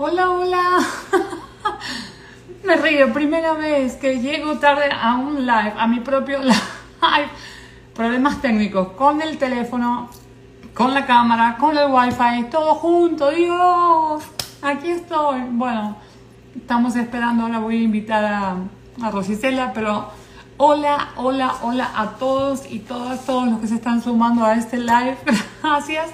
Hola, hola. Me río, primera vez que llego tarde a un live, a mi propio live. Problemas técnicos con el teléfono, con la cámara, con el wifi, todo junto. Dios, aquí estoy. Bueno, estamos esperando, ahora voy a invitar a Rosicela, pero hola, hola, hola a todos y todas, todos los que se están sumando a este live. Gracias.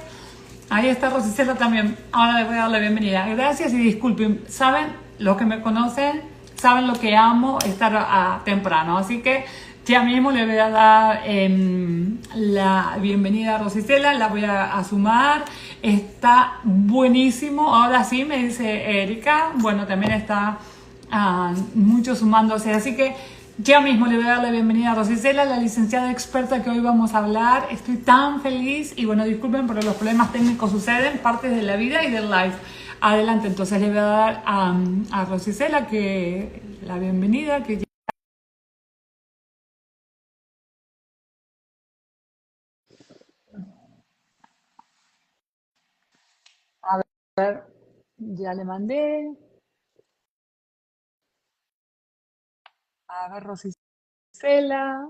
Ahí está Rosicela también. Ahora les voy a dar la bienvenida. Gracias y disculpen. Saben, los que me conocen, saben lo que amo estar temprano. Así que ya mismo le voy a dar la bienvenida a Rosicela. La voy a sumar. Está buenísimo. Ahora sí, me dice Erika. Bueno, también está mucho sumándose. Así que ya mismo le voy a dar la bienvenida a Rosicela, la licenciada experta que hoy vamos a hablar. Estoy tan feliz y bueno, disculpen, pero los problemas técnicos suceden, partes de la vida y del live. Adelante, entonces le voy a dar a Rosicela la bienvenida. A ver, ya le mandé. A ver, Rosicela.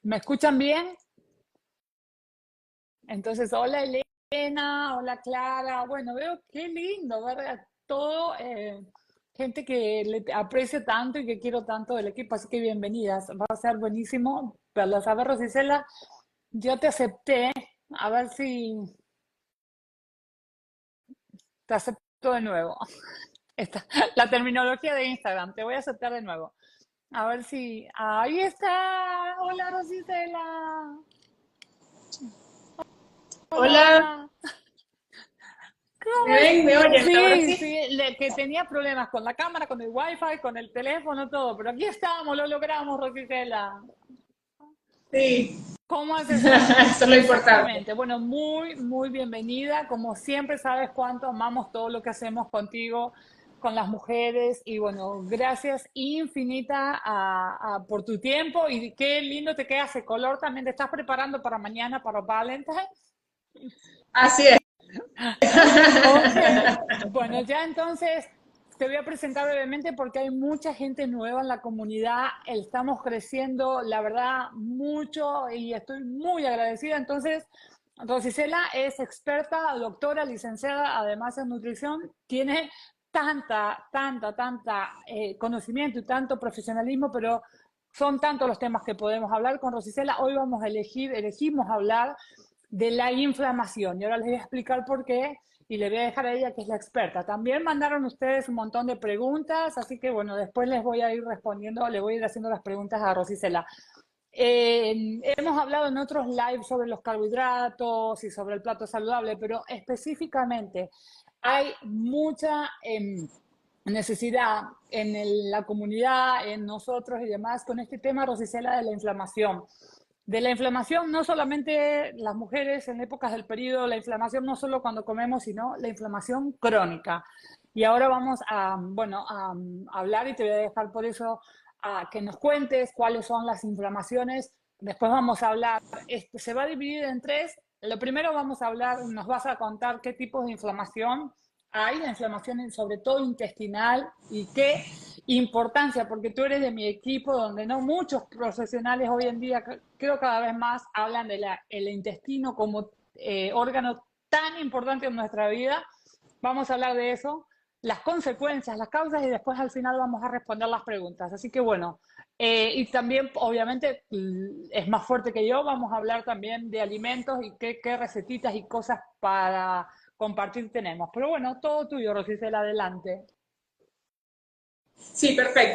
¿Me escuchan bien? Entonces, hola Elena, hola Clara. Bueno, veo qué lindo, ¿verdad? Todo, gente que le aprecio tanto y que quiero tanto del equipo, así que bienvenidas. Va a ser buenísimo verlas. A ver, Rosicela, yo te acepté. A ver si te acepto de nuevo. La terminología de Instagram, te voy a aceptar de nuevo. A ver si. Ahí está. Hola, Rosicela. Hola, Hola. ¿me ¿Cómo es? ven? ¿Me oyen? Ahora Sí, sí. sí, que tenía problemas con la cámara, con el wifi, con el teléfono, todo, pero aquí estamos, lo logramos, Rosicela. Sí, ¿Cómo has estado? eso es lo importante. Exactamente. Bueno, muy, muy bienvenida. Como siempre, sabes cuánto amamos todo lo que hacemos contigo, con las mujeres. Y bueno, gracias infinita por tu tiempo. Y qué lindo te queda ese color también. ¿Te estás preparando para mañana, para Valentine's? Así es. Ok, bueno, ya entonces te voy a presentar brevemente porque hay mucha gente nueva en la comunidad, estamos creciendo, la verdad, mucho y estoy muy agradecida. Entonces, Rosicela es experta, doctora, licenciada, además en nutrición, tiene tanta conocimiento y tanto profesionalismo, pero son tantos los temas que podemos hablar con Rosicela. Hoy vamos a elegimos hablar de la inflamación. Y ahora les voy a explicar por qué y le voy a dejar a ella que es la experta. También mandaron ustedes un montón de preguntas, así que bueno, después les voy a ir respondiendo, le voy a ir haciendo las preguntas a Rosicela. Hemos hablado en otros lives sobre los carbohidratos y sobre el plato saludable, pero específicamente hay mucha necesidad en la comunidad, en nosotros y demás, con este tema, Rosicela, de la inflamación. De la inflamación, no solamente las mujeres en épocas del periodo, la inflamación no solo cuando comemos, sino la inflamación crónica. Y ahora vamos a, bueno, a hablar y te voy a dejar por eso a que nos cuentes cuáles son las inflamaciones. Después vamos a hablar, se va a dividir en tres. Lo primero vamos a hablar, nos vas a contar qué tipos de inflamación hay, la inflamación sobre todo intestinal y qué importancia, porque tú eres de mi equipo donde no muchos profesionales hoy en día, creo cada vez más, hablan del el intestino como órgano tan importante en nuestra vida. Vamos a hablar de eso, las consecuencias, las causas y después al final vamos a responder las preguntas. Así que bueno, y también obviamente es más fuerte que yo, vamos a hablar también de alimentos y qué recetitas y cosas para compartir tenemos. Pero bueno, todo tuyo, Rosicela, adelante. Sí, perfecto.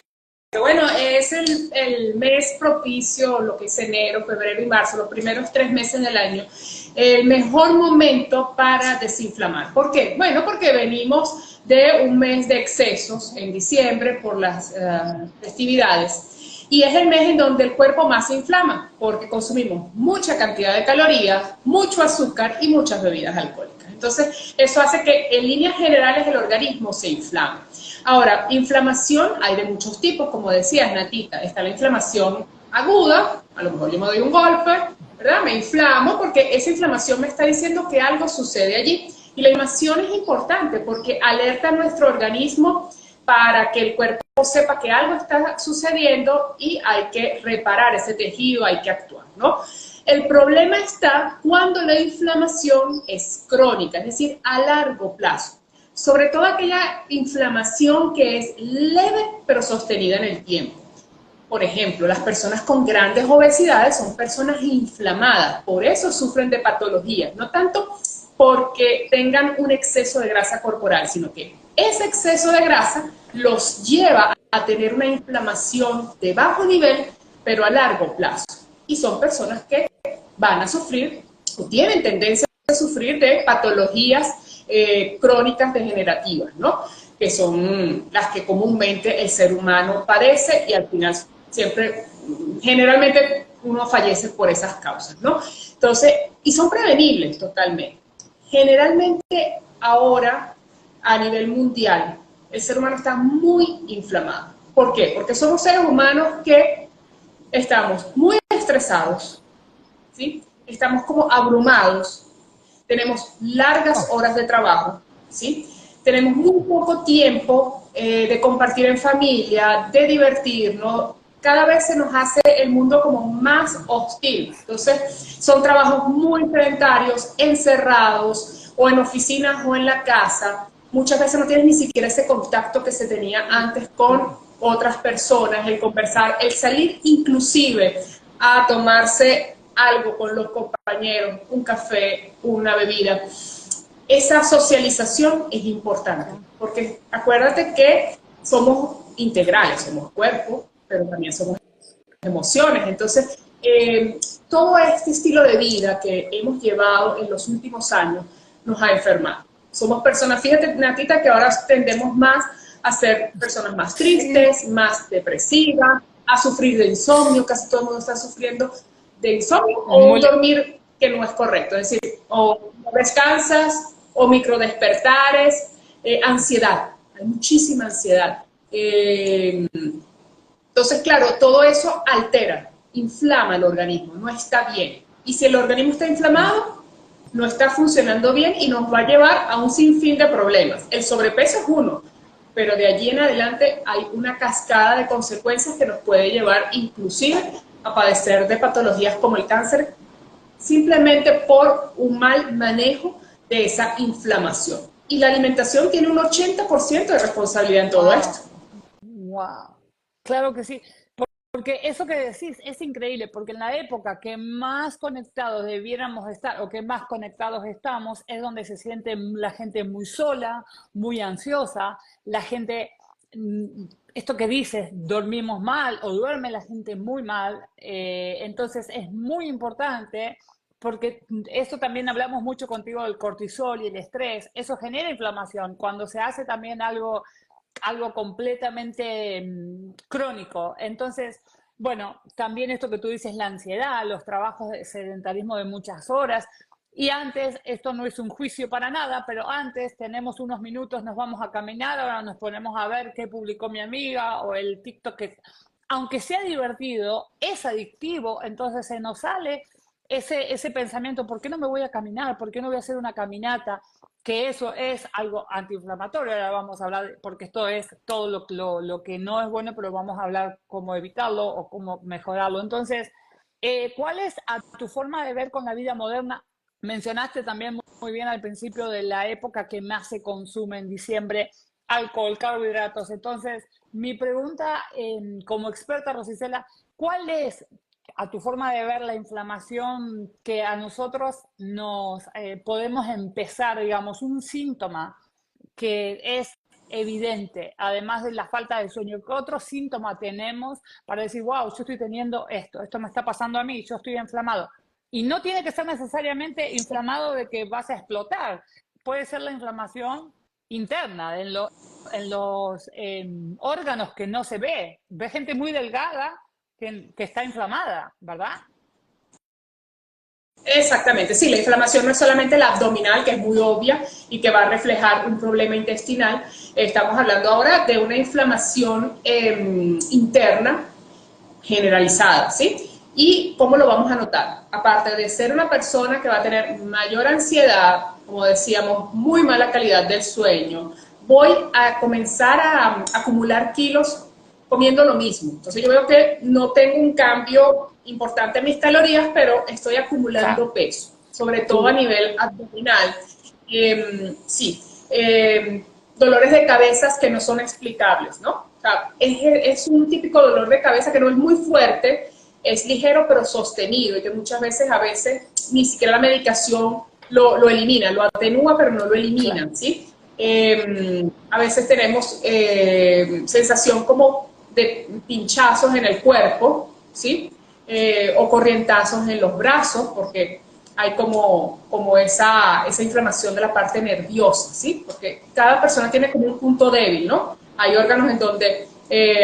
Bueno, es el mes propicio, lo que es enero, febrero y marzo, los primeros 3 meses del año, el mejor momento para desinflamar. ¿Por qué? Bueno, porque venimos de un mes de excesos en diciembre por las festividades y es el mes en donde el cuerpo más se inflama porque consumimos mucha cantidad de calorías, mucho azúcar y muchas bebidas alcohólicas. Entonces, eso hace que en líneas generales el organismo se inflame. Ahora, inflamación hay de muchos tipos, como decías, Natita. Está la inflamación aguda, a lo mejor yo me doy un golpe, ¿verdad? Me inflamo porque esa inflamación me está diciendo que algo sucede allí. Y la inflamación es importante porque alerta a nuestro organismo para que el cuerpo sepa que algo está sucediendo y hay que reparar ese tejido, hay que actuar, ¿no? El problema está cuando la inflamación es crónica, es decir, a largo plazo. Sobre todo aquella inflamación que es leve pero sostenida en el tiempo. Por ejemplo, las personas con grandes obesidades son personas inflamadas, por eso sufren de patologías, no tanto porque tengan un exceso de grasa corporal, sino que ese exceso de grasa los lleva a tener una inflamación de bajo nivel, pero a largo plazo. Y son personas que van a sufrir o tienen tendencia a sufrir de patologías crónicas degenerativas, ¿no? Que son las que comúnmente el ser humano padece y al final siempre, generalmente uno fallece por esas causas, ¿no? Entonces, y son prevenibles totalmente. Generalmente ahora, a nivel mundial, el ser humano está muy inflamado. ¿Por qué? Porque somos seres humanos que estamos muy estresados, ¿sí? Estamos como abrumados, tenemos largas horas de trabajo, ¿sí? Tenemos muy poco tiempo de compartir en familia, de divertirnos. Cada vez se nos hace el mundo como más hostil. Entonces, son trabajos muy sedentarios, encerrados, o en oficinas o en la casa. Muchas veces no tienes ni siquiera ese contacto que se tenía antes con otras personas, el conversar, el salir inclusive a tomarse algo con los compañeros, un café, una bebida. Esa socialización es importante, porque acuérdate que somos integrales, somos cuerpo, pero también somos emociones. Entonces, todo este estilo de vida que hemos llevado en los últimos años nos ha enfermado. Somos personas, fíjate, Natita, que ahora tendemos más a ser personas más tristes, más depresivas, a sufrir de insomnio, casi todo el mundo está sufriendo de insomnio, o un dormir que no es correcto, es decir, o no descansas, o microdespertares, ansiedad, hay muchísima ansiedad. Entonces, claro, todo eso altera, inflama el organismo, no está bien. Y si el organismo está inflamado, no está funcionando bien y nos va a llevar a un sinfín de problemas. El sobrepeso es uno, pero de allí en adelante hay una cascada de consecuencias que nos puede llevar inclusive a padecer de patologías como el cáncer, simplemente por un mal manejo de esa inflamación. Y la alimentación tiene un 80% de responsabilidad en todo esto. Wow. Claro que sí. Porque eso que decís es increíble, porque en la época que más conectados debiéramos estar o que más conectados estamos es donde se siente la gente muy sola, muy ansiosa, la gente, esto que dices, dormimos mal o duerme la gente muy mal, entonces es muy importante porque esto también hablamos mucho contigo del cortisol y el estrés, eso genera inflamación, cuando se hace también algo completamente crónico. Entonces, bueno, también esto que tú dices, la ansiedad, los trabajos de sedentarismo de muchas horas. Y antes, esto no es un juicio para nada, pero antes tenemos unos minutos, nos vamos a caminar, ahora nos ponemos a ver qué publicó mi amiga o el TikTok que, aunque sea divertido, es adictivo, entonces se nos sale ese pensamiento, ¿por qué no me voy a caminar? ¿Por qué no voy a hacer una caminata? Que eso es algo antiinflamatorio. Ahora vamos a hablar, porque esto es todo lo que no es bueno, pero vamos a hablar cómo evitarlo o cómo mejorarlo. Entonces, ¿cuál es a tu forma de ver con la vida moderna? Mencionaste también muy bien al principio de la época que más se consume en diciembre, alcohol, carbohidratos. Entonces, mi pregunta como experta, Rosicela, ¿cuál es a tu forma de ver la inflamación que a nosotros nos podemos empezar, digamos, un síntoma que es evidente, además de la falta de sueño? ¿Qué otro síntoma tenemos para decir, wow, yo estoy teniendo esto me está pasando a mí, yo estoy inflamado? Y no tiene que ser necesariamente inflamado de que vas a explotar, puede ser la inflamación interna, en los órganos que no se ve. Ve gente muy delgada que está inflamada, ¿verdad? Exactamente, sí, la inflamación no es solamente la abdominal, que es muy obvia y que va a reflejar un problema intestinal. Estamos hablando ahora de una inflamación interna generalizada, ¿sí? ¿Y cómo lo vamos a notar? Aparte de ser una persona que va a tener mayor ansiedad, como decíamos, muy mala calidad del sueño, voy a comenzar a acumular kilos comiendo lo mismo. Entonces yo veo que no tengo un cambio importante en mis calorías, pero estoy acumulando peso, sobre todo a nivel abdominal. Sí, dolores de cabeza que no son explicables, ¿no? O sea, es un típico dolor de cabeza que no es muy fuerte, es ligero pero sostenido y que muchas veces, ni siquiera la medicación lo elimina, lo atenúa pero no lo elimina, ¿sí? A veces tenemos sensación como de pinchazos en el cuerpo, ¿sí? O corrientazos en los brazos, porque hay como esa inflamación de la parte nerviosa, ¿sí? Porque cada persona tiene como un punto débil, ¿no? Hay órganos en donde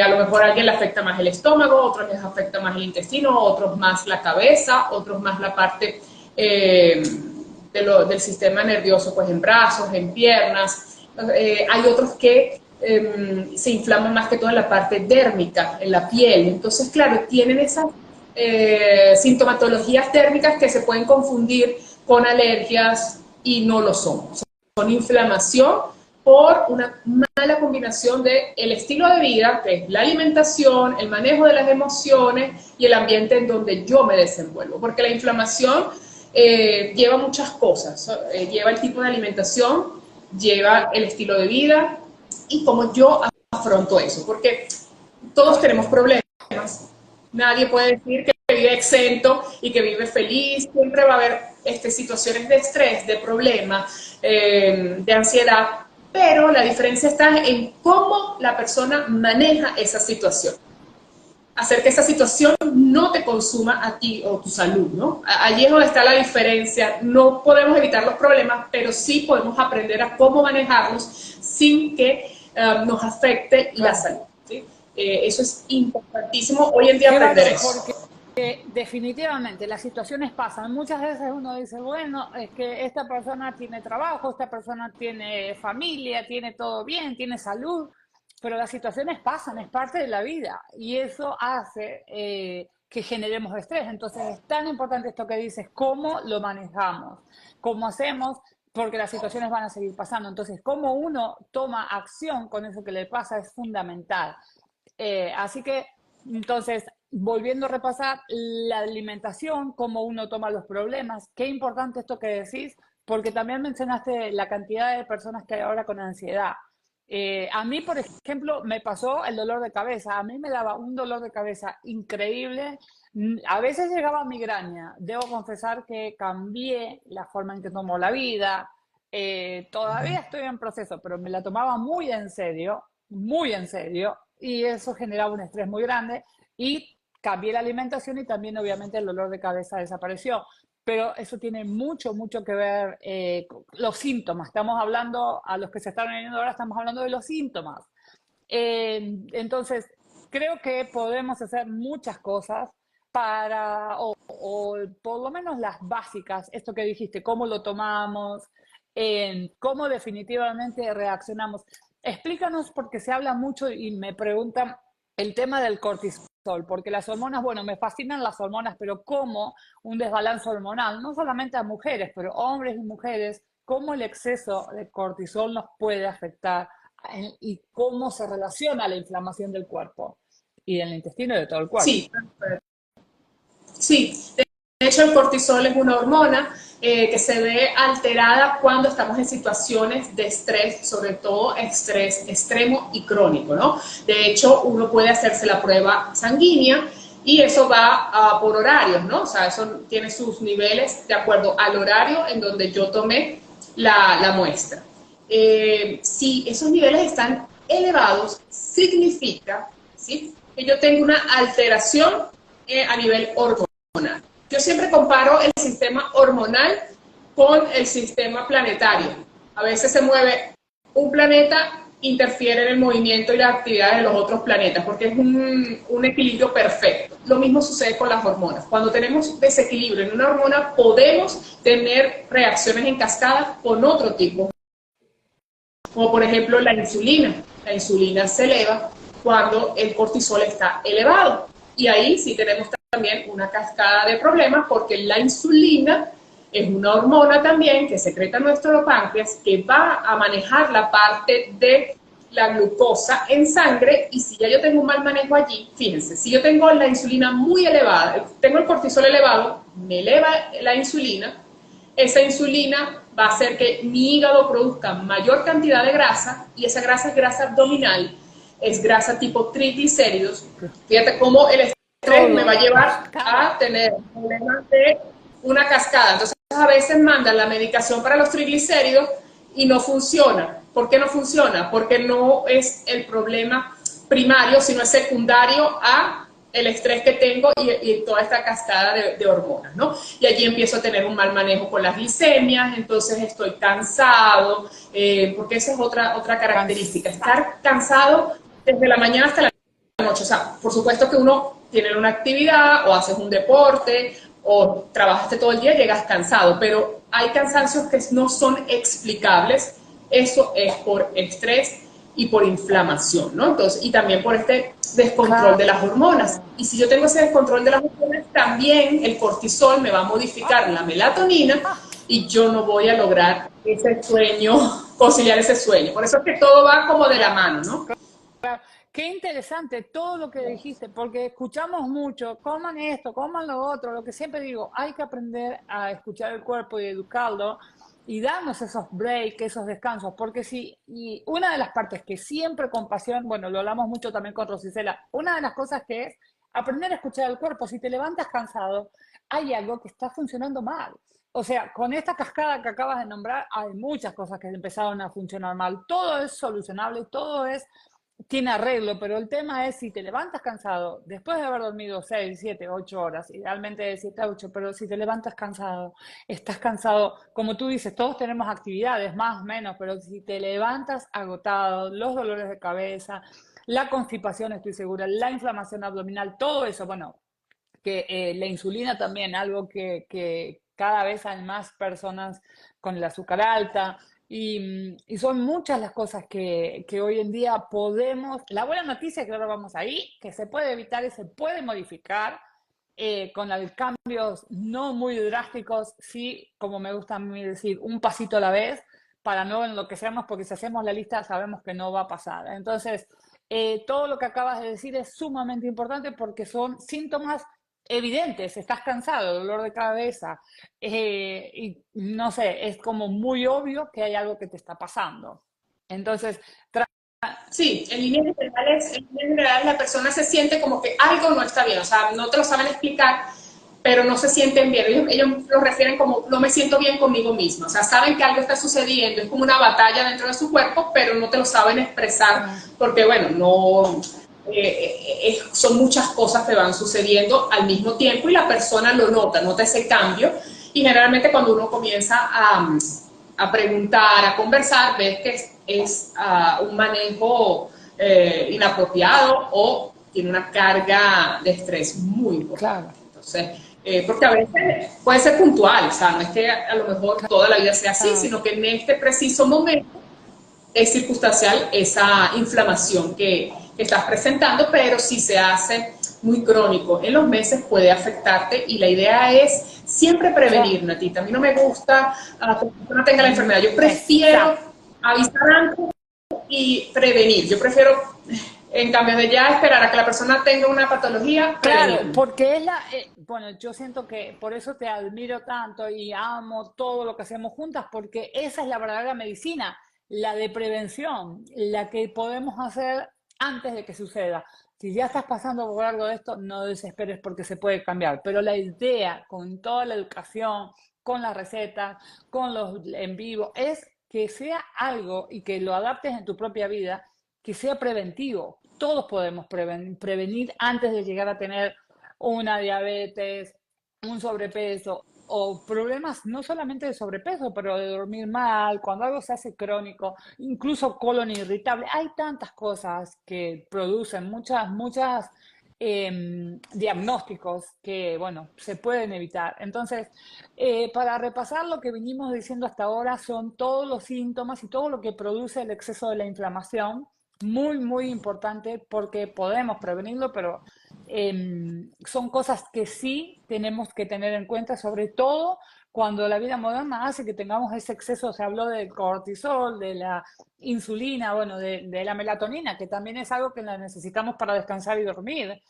a lo mejor a alguien le afecta más el estómago, otros les afecta más el intestino, otros más la cabeza, otros más la parte del sistema nervioso, pues en brazos, en piernas. Hay otros que se inflaman más que todo en la parte dérmica, en la piel. Entonces, claro, tienen esas sintomatologías térmicas que se pueden confundir con alergias y no lo son. Son inflamación por una mala combinación del estilo de vida, que es la alimentación, el manejo de las emociones y el ambiente en donde yo me desenvuelvo. Porque la inflamación lleva muchas cosas, lleva el tipo de alimentación, lleva el estilo de vida y cómo yo afronto eso. Porque todos tenemos problemas. Nadie puede decir que vive exento y que vive feliz. Siempre va a haber situaciones de estrés, de problemas, de ansiedad, pero la diferencia está en cómo la persona maneja esa situación. Hacer que esa situación no te consuma a ti o tu salud, ¿no? Allí es donde está la diferencia. No podemos evitar los problemas, pero sí podemos aprender a cómo manejarlos sin que nos afecte la salud, ¿sí? Eso es importantísimo hoy en día aprender eso. Porque definitivamente las situaciones pasan. Muchas veces uno dice, bueno, es que esta persona tiene trabajo, esta persona tiene familia, tiene todo bien, tiene salud, pero las situaciones pasan, es parte de la vida y eso hace que generemos estrés. Entonces es tan importante esto que dices, cómo lo manejamos, cómo hacemos, porque las situaciones van a seguir pasando. Entonces, cómo uno toma acción con eso que le pasa es fundamental. Así que, entonces, volviendo a repasar la alimentación, cómo uno toma los problemas, qué importante esto que decís, porque también mencionaste la cantidad de personas que hay ahora con ansiedad. A mí, por ejemplo, me pasó el dolor de cabeza. A mí me daba un dolor de cabeza increíble. A veces llegaba migraña. Debo confesar que cambié la forma en que tomo la vida. Todavía estoy en proceso, pero me la tomaba muy en serio, y eso generaba un estrés muy grande y cambié la alimentación y también obviamente el dolor de cabeza desapareció. Pero eso tiene mucho, mucho que ver con los síntomas. Estamos hablando, a los que se están uniendo ahora, estamos hablando de los síntomas. Entonces, creo que podemos hacer muchas cosas o por lo menos las básicas, esto que dijiste, cómo lo tomamos, cómo definitivamente reaccionamos. Explícanos, porque se habla mucho y me preguntan el tema del cortisol, porque las hormonas, bueno, me fascinan las hormonas, pero cómo un desbalance hormonal, no solamente a mujeres, pero hombres y mujeres, cómo el exceso de cortisol nos puede afectar y cómo se relaciona la inflamación del cuerpo y del intestino y de todo el cuerpo. Sí, sí. De hecho, el cortisol es una hormona que se ve alterada cuando estamos en situaciones de estrés, sobre todo estrés extremo y crónico, ¿no? De hecho, uno puede hacerse la prueba sanguínea y eso va por horarios, ¿no? O sea, eso tiene sus niveles de acuerdo al horario en donde yo tomé la muestra. Si esos niveles están elevados, significa, ¿sí?, que yo tengo una alteración a nivel hormonal. Yo siempre comparo el sistema hormonal con el sistema planetario. A veces se mueve un planeta, interfiere en el movimiento y las actividades de los otros planetas, porque es un equilibrio perfecto. Lo mismo sucede con las hormonas. Cuando tenemos desequilibrio en una hormona, podemos tener reacciones en cascada con otro tipo, como por ejemplo la insulina. La insulina se eleva cuando el cortisol está elevado. Y ahí sí tenemos también una cascada de problemas porque la insulina Es una hormona también que secreta nuestro páncreas que va a manejar la parte de la glucosa en sangre, y si ya yo tengo un mal manejo allí, fíjense, si yo tengo la insulina muy elevada, tengo el cortisol elevado, me eleva la insulina, esa insulina va a hacer que mi hígado produzca mayor cantidad de grasa, y esa grasa es grasa abdominal, es grasa tipo triglicéridos. Fíjate cómo el estrés me va a llevar a tener problemas de una cascada. Entonces a veces mandan la medicación para los triglicéridos y no funciona. ¿Por qué no funciona? Porque no es el problema primario, sino es secundario a el estrés que tengo y toda esta cascada de hormonas, ¿no? Y allí empiezo a tener un mal manejo con las glicemias, entonces estoy cansado, porque esa es otra característica, estar cansado desde la mañana hasta la noche. O sea, por supuesto que uno tiene una actividad o haces un deporte o trabajaste todo el día, llegas cansado, pero hay cansancios que no son explicables. Eso es por estrés y por inflamación, ¿no? Entonces, y también por este descontrol de las hormonas. Y si yo tengo ese descontrol de las hormonas, también el cortisol me va a modificar la melatonina y yo no voy a lograr ese sueño, conciliar ese sueño. Por eso es que todo va como de la mano, ¿no? Qué interesante todo lo que dijiste, porque escuchamos mucho, coman esto, coman lo otro, lo que siempre digo, hay que aprender a escuchar el cuerpo y educarlo y darnos esos breaks, esos descansos, porque sí, y una de las partes que siempre con pasión, bueno, lo hablamos mucho también con Rosicela, una de las cosas que es aprender a escuchar el cuerpo. Si te levantas cansado, hay algo que está funcionando mal. O sea, con esta cascada que acabas de nombrar, hay muchas cosas que empezaron a funcionar mal. Todo es solucionable, todo es tiene arreglo, pero el tema es si te levantas cansado, después de haber dormido 6, 7, 8 horas, idealmente de 7 a 8, pero si te levantas cansado, estás cansado, como tú dices, todos tenemos actividades, más o menos, pero si te levantas agotado, los dolores de cabeza, la constipación, estoy segura, la inflamación abdominal, todo eso, bueno, que la insulina también, algo que cada vez hay más personas con el azúcar alta, y son muchas las cosas que hoy en día podemos, la buena noticia es que ahora vamos ahí, que se puede evitar y se puede modificar con cambios no muy drásticos, sí, como me gusta a mí decir, un pasito a la vez, para no enloquecernos, porque si hacemos la lista sabemos que no va a pasar. Entonces, todo lo que acabas de decir es sumamente importante porque son síntomas evidentes. Estás cansado, dolor de cabeza, y no sé, es como muy obvio que hay algo que te está pasando. Entonces, Sí, en líneas generales la persona se siente como que algo no está bien, o sea, no te lo saben explicar, pero no se sienten bien. Ellos lo refieren como no me siento bien conmigo misma, o sea, saben que algo está sucediendo, es como una batalla dentro de su cuerpo, pero no te lo saben expresar porque, bueno, no, son muchas cosas que van sucediendo al mismo tiempo y la persona lo nota ese cambio, y generalmente cuando uno comienza a preguntar, a conversar, ves que es un manejo inapropiado o tiene una carga de estrés muy importante. claro. Entonces, porque a veces puede ser puntual, o sea, no es que a lo mejor toda la vida sea así, sino que en este preciso momento es circunstancial esa inflamación que estás presentando, pero si se hace muy crónico en los meses puede afectarte, y la idea es siempre prevenir, Natita. A mí no me gusta que la persona tenga la enfermedad, yo prefiero avisar antes y prevenir. Yo prefiero, en cambio de ya esperar a que la persona tenga una patología, Claro, prevenir. porque es bueno, yo siento que por eso te admiro tanto y amo todo lo que hacemos juntas, porque esa es la verdadera medicina, la de prevención, la que podemos hacer antes de que suceda. Si ya estás pasando por algo de esto, no desesperes porque se puede cambiar, pero la idea con toda la educación, con las recetas, con los en vivo, es que sea algo y que lo adaptes en tu propia vida que sea preventivo. Todos podemos prevenir antes de llegar a tener una diabetes, un sobrepeso o problemas no solamente de sobrepeso, pero de dormir mal, cuando algo se hace crónico, incluso colon irritable. Hay tantas cosas que producen muchas diagnósticos que, bueno, se pueden evitar. Entonces, para repasar lo que vinimos diciendo hasta ahora, son todos los síntomas y todo lo que produce el exceso de la inflamación, muy, muy importante porque podemos prevenirlo, pero son cosas que sí tenemos que tener en cuenta, sobre todo cuando la vida moderna hace que tengamos ese exceso. Se habló del cortisol, de la insulina, bueno, de la melatonina, que también es algo que la necesitamos para descansar y dormir.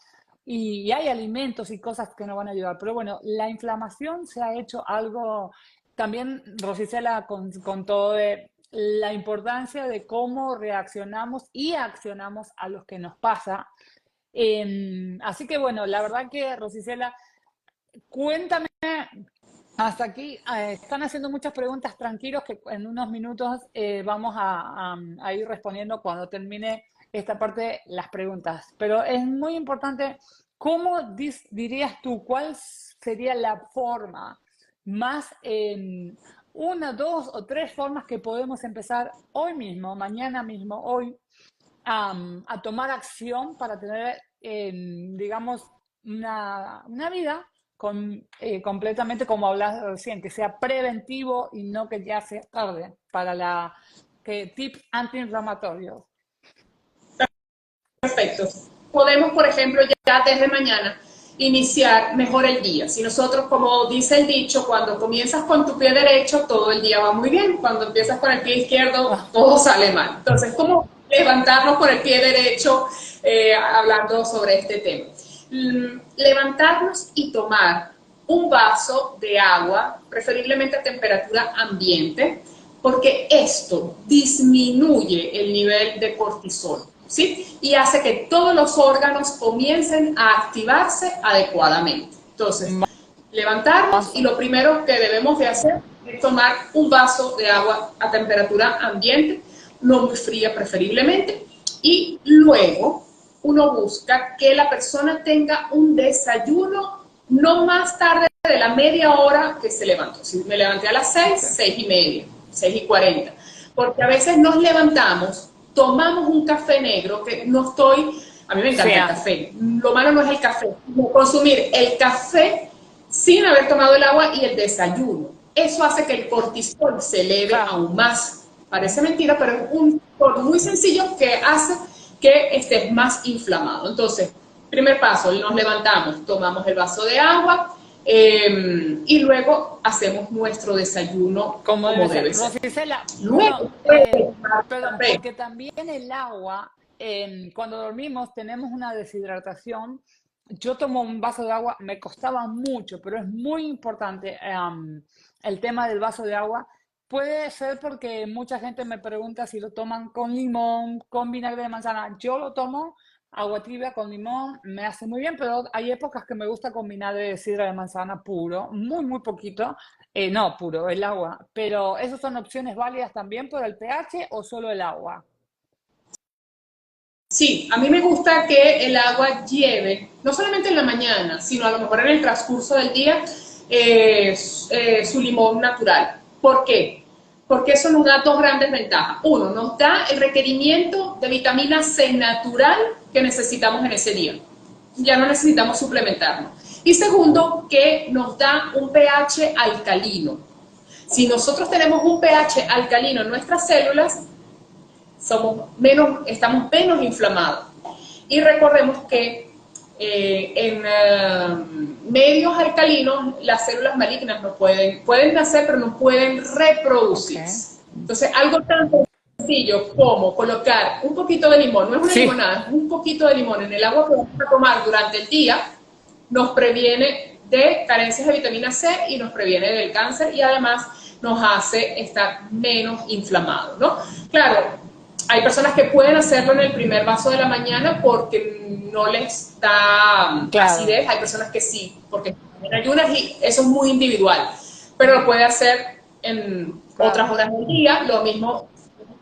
Y hay alimentos y cosas que nos van a ayudar. Pero bueno, la inflamación se ha hecho algo, también Rosicela con todo de la importancia de cómo reaccionamos y accionamos a lo que nos pasa. Así que bueno, la verdad que Rosicela, cuéntame hasta aquí. Están haciendo muchas preguntas, tranquilos que en unos minutos vamos a ir respondiendo cuando termine esta parte las preguntas. Pero es muy importante, ¿cómo dirías tú cuál sería la forma más, una, dos o tres formas que podemos empezar hoy mismo, mañana mismo, hoy, a tomar acción para tener, digamos, una vida completamente, como hablas recién, que sea preventivo y no que ya sea tarde para tips antiinflamatorios? Perfecto. Podemos, por ejemplo, ya desde mañana iniciar mejor el día. Si nosotros, como dice el dicho, cuando comienzas con tu pie derecho, todo el día va muy bien. Cuando empiezas con el pie izquierdo, todo sale mal. Entonces, ¿cómo levantarnos con el pie derecho hablando sobre este tema? Levantarnos y tomar un vaso de agua, preferiblemente a temperatura ambiente, porque esto disminuye el nivel de cortisol, ¿sí? Y hace que todos los órganos comiencen a activarse adecuadamente. Entonces, levantarnos y lo primero que debemos de hacer es tomar un vaso de agua a temperatura ambiente, no muy fría preferiblemente, y luego uno busca que la persona tenga un desayuno no más tarde de la media hora que se levantó. Si me levanté a las 6, 6:30, 6:40, porque a veces nos levantamos, tomamos un café negro, que no estoy, a mí me encanta el café, lo malo no es el café, sino consumir el café sin haber tomado el agua y el desayuno. Eso hace que el cortisol se eleve aún más. Parece mentira, pero es un factor muy sencillo que hace que estés más inflamado. Entonces, primer paso, nos levantamos, tomamos el vaso de agua y luego hacemos nuestro desayuno como debe ser. Rosicela, Luego, perdón, porque también el agua, cuando dormimos tenemos una deshidratación. Yo tomo un vaso de agua, me costaba mucho, pero es muy importante el tema del vaso de agua. Puede ser porque mucha gente me pregunta si lo toman con limón, con vinagre de manzana. Yo lo tomo agua tibia con limón, me hace muy bien, pero hay épocas que me gusta con vinagre de sidra de manzana puro, muy, muy poquito. No puro, el agua. Pero ¿esas son opciones válidas también por el pH o solo el agua? Sí, a mí me gusta que el agua lleve, no solamente en la mañana, sino a lo mejor en el transcurso del día, su limón natural. ¿Por qué? Porque eso nos da dos grandes ventajas. Uno, nos da el requerimiento de vitamina C natural que necesitamos en ese día. Ya no necesitamos suplementarnos. Y segundo, que nos da un pH alcalino. Si nosotros tenemos un pH alcalino en nuestras células, estamos menos inflamados. Y recordemos que en medios alcalinos las células malignas no pueden nacer, pero no pueden reproducirse. Entonces, algo tan sencillo como colocar un poquito de limón, no es una limonada, es un poquito de limón en el agua que vamos a tomar durante el día, nos previene de carencias de vitamina C y nos previene del cáncer y además nos hace estar menos inflamados, ¿no? Claro, hay personas que pueden hacerlo en el primer vaso de la mañana porque no les da acidez. Hay personas que sí, porque están en ayunas y eso es muy individual. Pero lo puede hacer en otras horas del día, lo mismo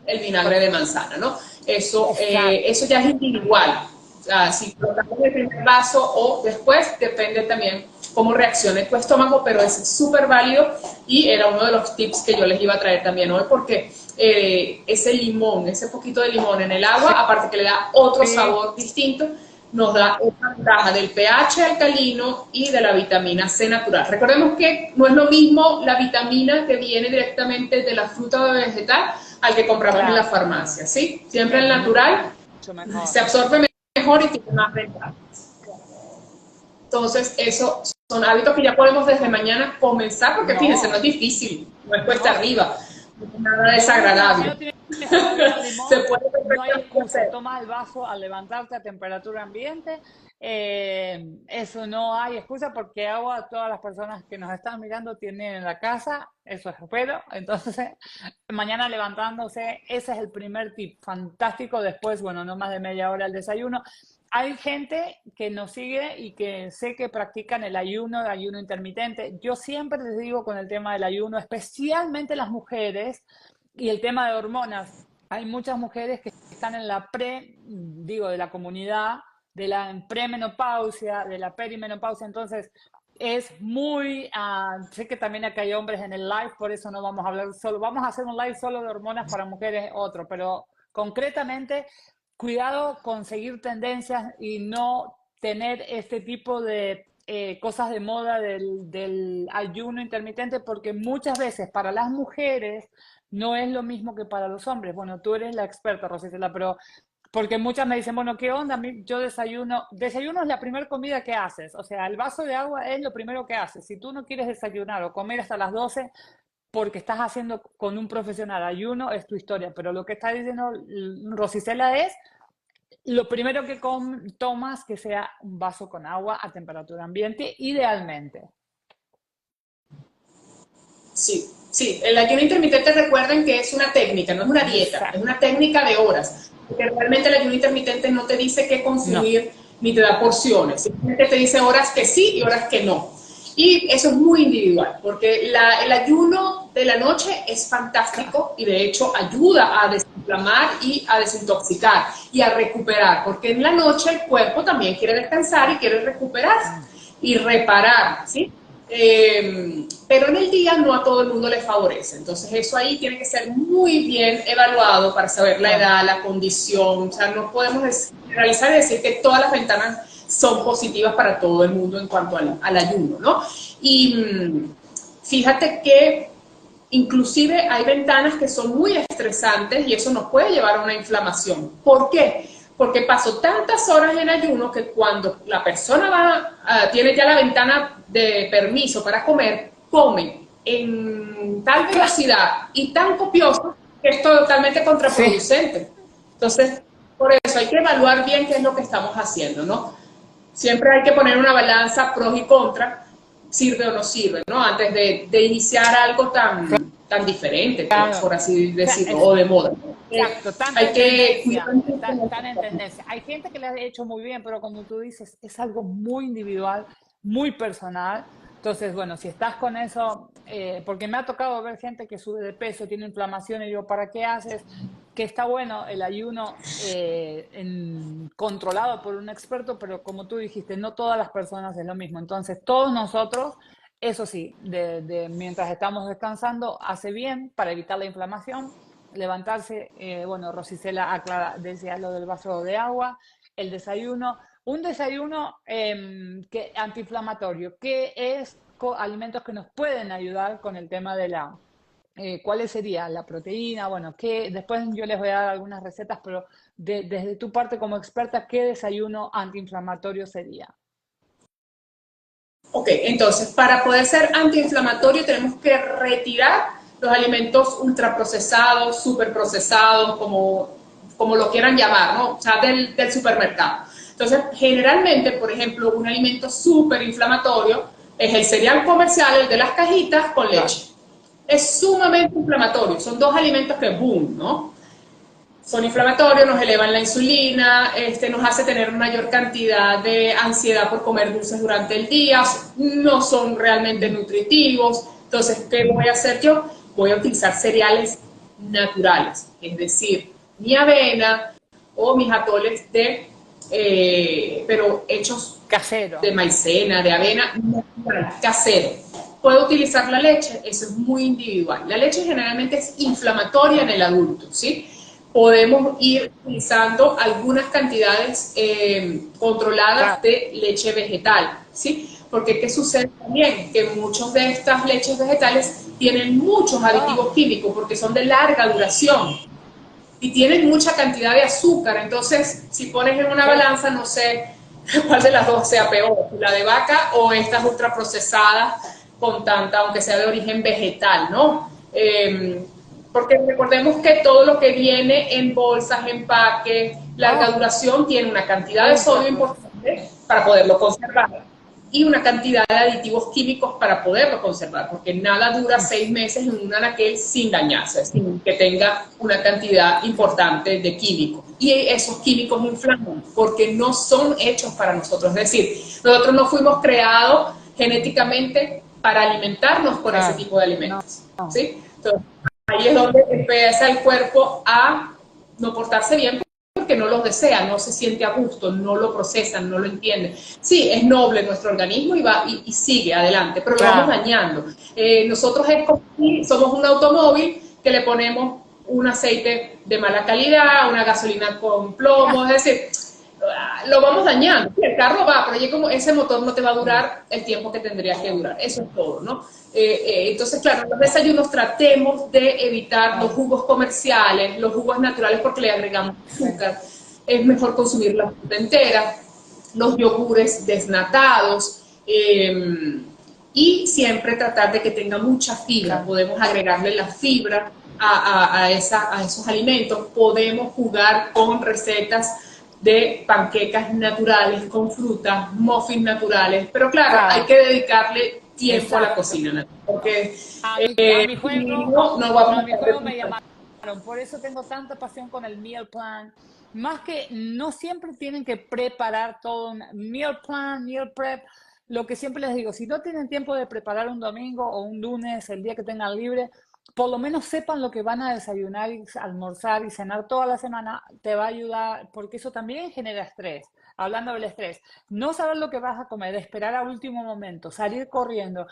el vinagre de manzana, ¿no? Eso ya es individual. O sea, si colocamos el primer vaso o después, depende también cómo reaccione tu estómago, pero es súper válido y era uno de los tips que yo les iba a traer también hoy porque ese limón, ese poquito de limón en el agua, aparte que le da otro sabor distinto, nos da esa ventaja del pH alcalino y de la vitamina C natural. Recordemos que no es lo mismo la vitamina que viene directamente de la fruta o de vegetal al que compramos en la farmacia, ¿sí? Siempre el natural se absorbe mejor y tiene más ventajas. Entonces, eso son hábitos que ya podemos desde mañana comenzar, porque fíjense, no es difícil, no es cuesta arriba, no es nada desagradable. Si no tienes limón, Se puede no hay perfectamente excusa. hacer. Toma el vaso al levantarte a temperatura ambiente. Eso no hay excusa porque agua todas las personas que nos están mirando tienen en la casa. Eso espero. Entonces, mañana levantándose, ese es el primer tip. Fantástico. Después, bueno, no más de media hora el desayuno. Hay gente que nos sigue y que sé que practican el ayuno intermitente. Yo siempre les digo con el tema del ayuno, especialmente las mujeres y el tema de hormonas. Hay muchas mujeres que están en la de la comunidad, de la premenopausia, de la perimenopausia, entonces es muy, sé que también acá hay hombres en el live, por eso no vamos a hablar solo, vamos a hacer un live solo de hormonas para mujeres, otro, pero concretamente cuidado con seguir tendencias y no tener este tipo de cosas de moda del ayuno intermitente, porque muchas veces para las mujeres no es lo mismo que para los hombres. Bueno, tú eres la experta, Rosicela, pero porque muchas me dicen, bueno, ¿qué onda? Yo desayuno. Desayuno es la primera comida que haces. O sea, el vaso de agua es lo primero que haces. Si tú no quieres desayunar o comer hasta las 12 porque estás haciendo con un profesional ayuno, es tu historia. Pero lo que está diciendo Rosicela es lo primero que tomas que sea un vaso con agua a temperatura ambiente, idealmente. Sí, sí, el ayuno intermitente recuerden que es una técnica, no es una dieta, Exacto. es una técnica de horas, porque realmente el ayuno intermitente no te dice qué consumir ni te da porciones, simplemente te dice horas que sí y horas que no. Y eso es muy individual, porque el ayuno de la noche es fantástico y de hecho ayuda a desinflamar y a desintoxicar y a recuperar, porque en la noche el cuerpo también quiere descansar y quiere recuperarse y reparar, ¿sí? Pero en el día no a todo el mundo le favorece. Entonces eso ahí tiene que ser muy bien evaluado para saber la edad, la condición. O sea, no podemos generalizar y decir que todas las ventanas son positivas para todo el mundo en cuanto al ayuno, ¿no? Y fíjate que inclusive hay ventanas que son muy estresantes y eso nos puede llevar a una inflamación. ¿Por qué? Porque paso tantas horas en ayuno que cuando la persona tiene ya la ventana de permiso para comer, come en tal velocidad y tan copioso que es totalmente contraproducente. Sí. Entonces, por eso hay que evaluar bien qué es lo que estamos haciendo, ¿no? Siempre hay que poner una balanza pros y contras, sirve o no sirve, ¿no? Antes de iniciar algo tan diferente, claro, por así decirlo, o de moda. Exacto, hay que tan en tendencia. Hay gente que le ha hecho muy bien, pero como tú dices, es algo muy individual, muy personal. Entonces, bueno, si estás con eso, porque me ha tocado ver gente que sube de peso, tiene inflamación, y digo, ¿para qué haces? Que está bueno el ayuno controlado por un experto, pero como tú dijiste, no todas las personas es lo mismo. Entonces, todos nosotros, eso sí, mientras estamos descansando, hace bien para evitar la inflamación. Levantarse, bueno, Rosicela decía lo del vaso de agua, el desayuno, un desayuno antiinflamatorio, que es alimentos que nos pueden ayudar con el tema de ¿cuáles serían? La proteína, bueno, después yo les voy a dar algunas recetas, pero desde tu parte como experta, ¿qué desayuno antiinflamatorio sería? Ok, entonces, para poder ser antiinflamatorio tenemos que retirar los alimentos ultraprocesados, superprocesados, como lo quieran llamar, ¿no? O sea, del supermercado. Entonces, generalmente, por ejemplo, un alimento superinflamatorio es el cereal comercial, el de las cajitas con leche. Es sumamente inflamatorio, son dos alimentos que boom, ¿no? Son inflamatorios, nos elevan la insulina, nos hace tener mayor cantidad de ansiedad por comer dulces durante el día, no son realmente nutritivos. Entonces, ¿qué voy a hacer yo? Voy a utilizar cereales naturales, es decir, mi avena o mis atoles pero hechos casero, de maicena, de avena, casero. Puedo utilizar la leche, eso es muy individual. La leche generalmente es inflamatoria en el adulto, ¿sí? Podemos ir utilizando algunas cantidades controladas de leche vegetal, ¿sí? Porque ¿qué sucede también? Que muchas de estas leches vegetales tienen muchos aditivos químicos porque son de larga duración y tienen mucha cantidad de azúcar. Entonces, si pones en una balanza, no sé, ¿Cuál de las dos sea peor? ¿La de vaca o estas ultraprocesadas con tanta, aunque sea de origen vegetal, ¿no? Porque recordemos que todo lo que viene en bolsas, empaques, larga Oh, duración, tiene una cantidad de ultra sodio procesado. importante para poderlo conservar y una cantidad de aditivos químicos para poderlo conservar, porque nada dura 6 meses en un anaquel sin dañarse, sin que tenga una cantidad importante de químicos. Y esos químicos inflaman, porque no son hechos para nosotros. Es decir, nosotros no fuimos creados genéticamente para alimentarnos por ese Claro. tipo de No, alimentos. no. ¿Sí? Entonces, ahí es donde empieza el cuerpo a no portarse bien porque no los desea, no se siente a gusto, no lo procesan, no lo entienden. Sí, es noble nuestro organismo y va y sigue adelante, pero lo vamos Claro. dañando. Nosotros es como si somos un automóvil que le ponemos un aceite de mala calidad, una gasolina con plomo, es decir, lo vamos dañando. El carro va, pero como ese motor no te va a durar el tiempo que tendría que durar. Eso es todo, ¿no? Entonces, claro, en los desayunos tratemos de evitar los Claro. jugos comerciales, los jugos naturales porque le agregamos Sí. azúcar. Es mejor consumir la fruta entera, los yogures desnatados. Y siempre tratar de que tenga mucha fibra. Claro. Podemos agregarle la fibra a esos alimentos. Podemos jugar con recetas de panquecas naturales con frutas, muffins naturales, pero claro, hay Claro. que dedicarle tiempo a la Exacto. cocina, ¿no? Porque A mi si juego, no vamos no, a a mi estar de juego me pista. llamaron. Por eso tengo tanta pasión con el meal plan. Más que no siempre tienen que preparar todo un meal plan, meal prep. Lo que siempre les digo, si no tienen tiempo de preparar un domingo o un lunes, el día que tengan libre, por lo menos sepan lo que van a desayunar y almorzar y cenar toda la semana, te va a ayudar, porque eso también genera estrés. Hablando del estrés, no saber lo que vas a comer, esperar a último momento, salir corriendo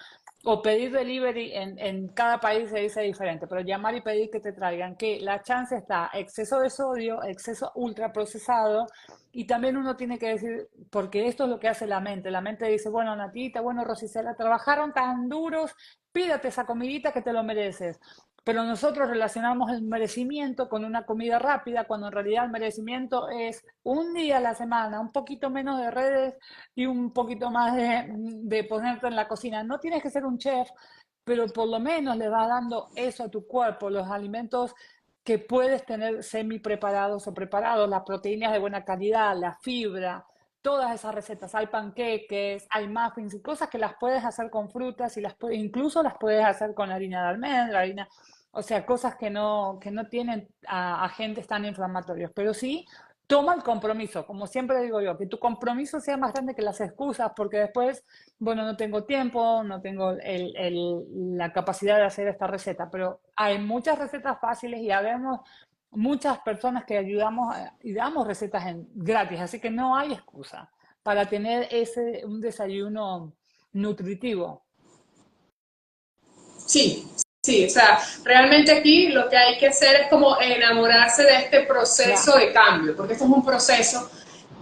o pedir delivery, en cada país se dice diferente, pero llamar y pedir que te traigan, que la chance está exceso de sodio, exceso ultraprocesado, y también uno tiene que decir, porque esto es lo que hace la mente dice, bueno, Natita, bueno, Rosicela, trabajaron tan duros, pídate esa comidita que te lo mereces. Pero nosotros relacionamos el merecimiento con una comida rápida, cuando en realidad el merecimiento es un día a la semana, un poquito menos de redes y un poquito más de ponerte en la cocina. No tienes que ser un chef, pero por lo menos le vas dando eso a tu cuerpo, los alimentos que puedes tener semi preparados o preparados, las proteínas de buena calidad, la fibra, todas esas recetas. Hay panqueques, hay muffins y cosas que las puedes hacer con frutas y incluso las puedes hacer con harina de almendra, harina, o sea, cosas que no tienen agentes tan inflamatorios, pero sí toma el compromiso, como siempre digo yo, que tu compromiso sea más grande que las excusas, porque después, bueno, no tengo tiempo, no tengo la capacidad de hacer esta receta, pero hay muchas recetas fáciles y habemos muchas personas que ayudamos y damos recetas gratis, así que no hay excusa para tener un desayuno nutritivo. Sí, sí, o sea, realmente aquí lo que hay que hacer es como enamorarse de este proceso Claro, de cambio, porque esto es un proceso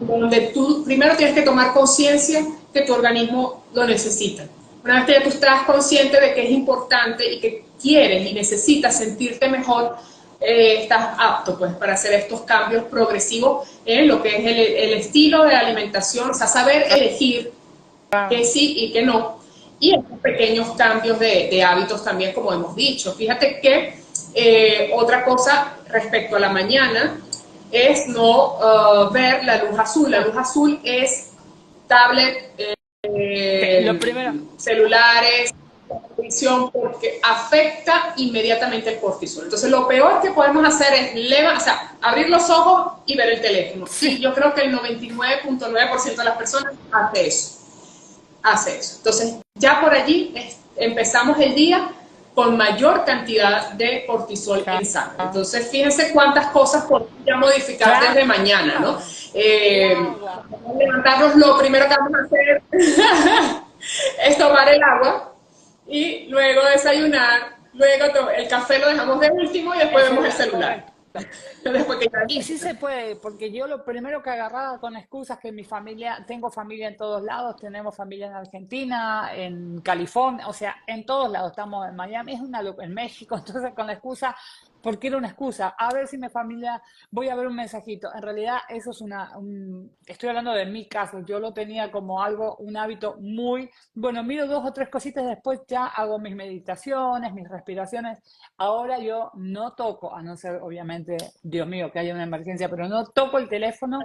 donde tú primero tienes que tomar conciencia que tu organismo lo necesita. Una vez que ya tú estás consciente de que es importante y que quieres y necesitas sentirte mejor, estás apto pues para hacer estos cambios progresivos en lo que es el estilo de alimentación, o sea, saber elegir que claro. sí y que no, y estos pequeños cambios de hábitos también, como hemos dicho. Fíjate que otra cosa respecto a la mañana es no ver la luz azul. La luz azul es tablet, Lo primero, celulares, televisión, porque afecta inmediatamente el cortisol. Entonces, lo peor que podemos hacer es o sea, abrir los ojos y ver el teléfono. Y sí, yo creo que el 99.9% de las personas hace eso, hace eso. Entonces, ya por allí empezamos el día con mayor cantidad de cortisol en sangre. claro, Entonces, fíjense cuántas cosas podemos ya modificar desde mañana, ¿no? claro, el Eh, agua. levantarnos, lo primero que vamos a hacer es tomar el agua y luego desayunar, luego el café lo dejamos de último y El después vemos el celular, celular. correcto. Después que ya Y sí se puede, porque yo lo primero que agarraba con excusas que mi familia, tengo familia en todos lados, tenemos familia en Argentina, en California, o sea, en todos lados, estamos en Miami, en México, entonces con la excusa porque era una excusa. A ver si mi familia, voy a ver un mensajito. En realidad, eso es estoy hablando de mi caso. Yo lo tenía como algo, un hábito muy, bueno, miro dos o tres cositas, después ya hago mis meditaciones, mis respiraciones. Ahora yo no toco, a no ser, obviamente, Dios mío, que haya una emergencia, pero no toco el teléfono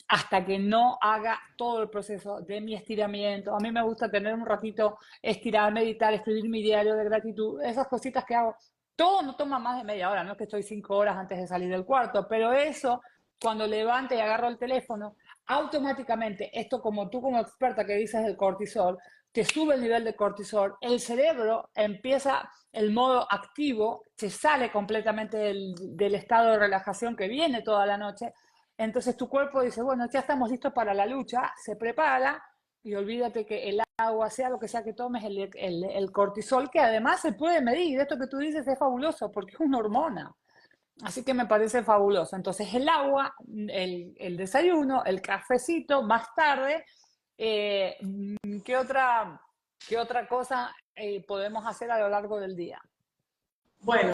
hasta que no haga todo el proceso de mi estiramiento. A mí me gusta tener un ratito, estirar, meditar, escribir mi diario de gratitud, esas cositas que hago. Todo no toma más de media hora, no es que estoy 5 horas antes de salir del cuarto, pero eso, cuando levanto y agarro el teléfono, automáticamente, esto como tú como experta que dices del cortisol, te sube el nivel de cortisol, el cerebro empieza el modo activo, se sale completamente del estado de relajación que viene toda la noche, entonces tu cuerpo dice, bueno, ya estamos listos para la lucha, se prepara y olvídate que el agua, sea lo que sea que tomes, el cortisol, que además se puede medir, esto que tú dices es fabuloso porque es una hormona. Así que me parece fabuloso. Entonces el agua, el desayuno, el cafecito, más tarde, eh, ¿qué otra, qué otra cosa podemos hacer a lo largo del día? Bueno,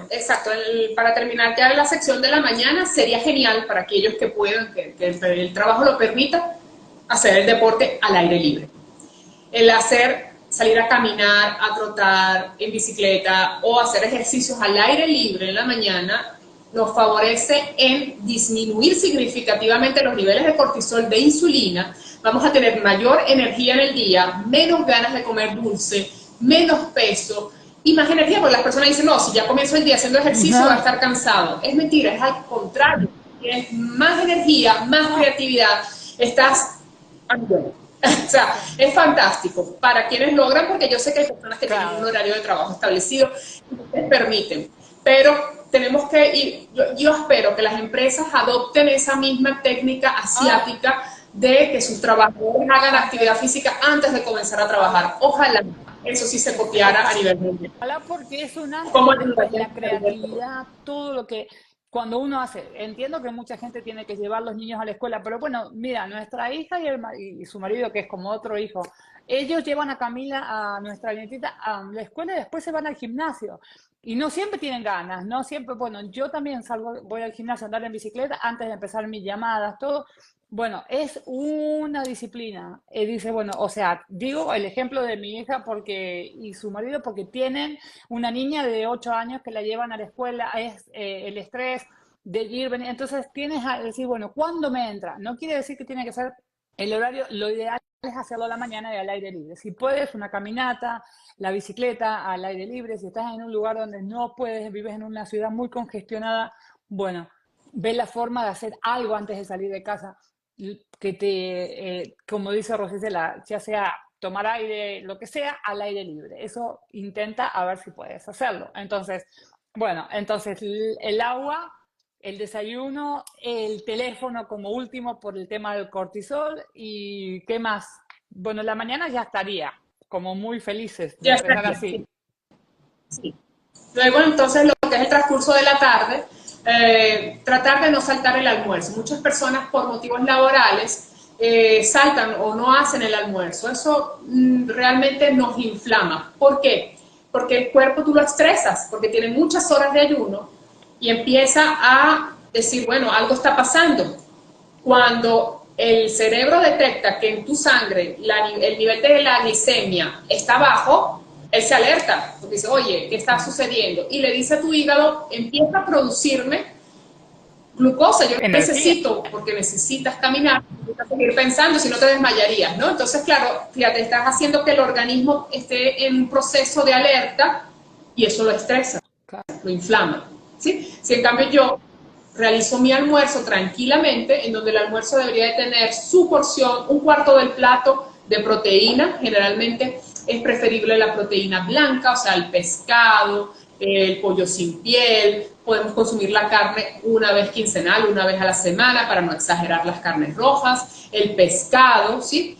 exacto. Para terminar ya la sección de la mañana, sería genial para aquellos que puedan, que el trabajo lo permita, hacer el deporte al aire libre. El salir a caminar, a trotar en bicicleta o hacer ejercicios al aire libre en la mañana nos favorece en disminuir significativamente los niveles de cortisol, de insulina. Vamos a tener mayor energía en el día, menos ganas de comer dulce, menos peso y más energía, porque las personas dicen, no, si ya comienzo el día haciendo ejercicio No, va a estar cansado. Es mentira, es al contrario. Tienes más energía, más no, creatividad, estás... O sea, es fantástico para quienes logran, porque yo sé que hay personas que tienen un claro. horario de trabajo establecido y les permiten, pero tenemos que ir, yo espero que las empresas adopten esa misma técnica Ah, asiática de que sus trabajadores hagan actividad física antes de comenzar a trabajar. Ojalá eso sí se copiara a nivel mundial. ojalá porque es un antes y ¿Cómo un después, ayudaría la creatividad, todo lo que cuando uno hace, entiendo que mucha gente tiene que llevar los niños a la escuela, pero bueno, mira, nuestra hija y su marido, que es como otro hijo, ellos llevan a Camila, a nuestra nietita, a la escuela y después se van al gimnasio. Y no siempre tienen ganas, no siempre, bueno, yo también salgo, voy al gimnasio a andar en bicicleta antes de empezar mis llamadas, todo, bueno, es una disciplina. Dice, bueno, o sea, digo el ejemplo de mi hija porque, y su marido porque tienen una niña de 8 años que la llevan a la escuela, es el estrés de ir, venir. Entonces tienes a decir, bueno, ¿cuándo me entra? No quiere decir que tiene que ser el horario, lo ideal es hacerlo a la mañana y al aire libre. Si puedes, una caminata, la bicicleta al aire libre, si estás en un lugar donde no puedes, vives en una ciudad muy congestionada, bueno, ve la forma de hacer algo antes de salir de casa que como dice Rosicela, ya sea tomar aire, lo que sea, al aire libre. Eso intenta a ver si puedes hacerlo. Entonces, bueno, entonces el agua, el desayuno, el teléfono como último por el tema del cortisol y ¿qué más? Bueno, la mañana ya estaría como muy felices de Ya empezar estaría, así. sí. Sí. Luego, entonces, lo que es el transcurso de la tarde, tratar de no saltar el almuerzo. Muchas personas por motivos laborales saltan o no hacen el almuerzo. Eso realmente nos inflama. ¿Por qué? Porque el cuerpo tú lo estresas, porque tiene muchas horas de ayuno y empieza a decir, bueno, algo está pasando. Cuando el cerebro detecta que en tu sangre el nivel de la glicemia está bajo, él se alerta, porque dice, oye, ¿qué está sucediendo? Y le dice a tu hígado, empieza a producirme glucosa, yo Energía. necesito, porque necesitas caminar, necesitas seguir pensando, si no te desmayarías, ¿no? Entonces, claro, fíjate, estás haciendo que el organismo esté en un proceso de alerta y eso lo estresa, lo inflama, ¿sí? Si en cambio yo realizo mi almuerzo tranquilamente, en donde el almuerzo debería de tener su porción, un cuarto del plato de proteína, generalmente es preferible la proteína blanca, o sea, el pescado, el pollo sin piel, podemos consumir la carne una vez quincenal, una vez a la semana, para no exagerar las carnes rojas, el pescado, ¿sí?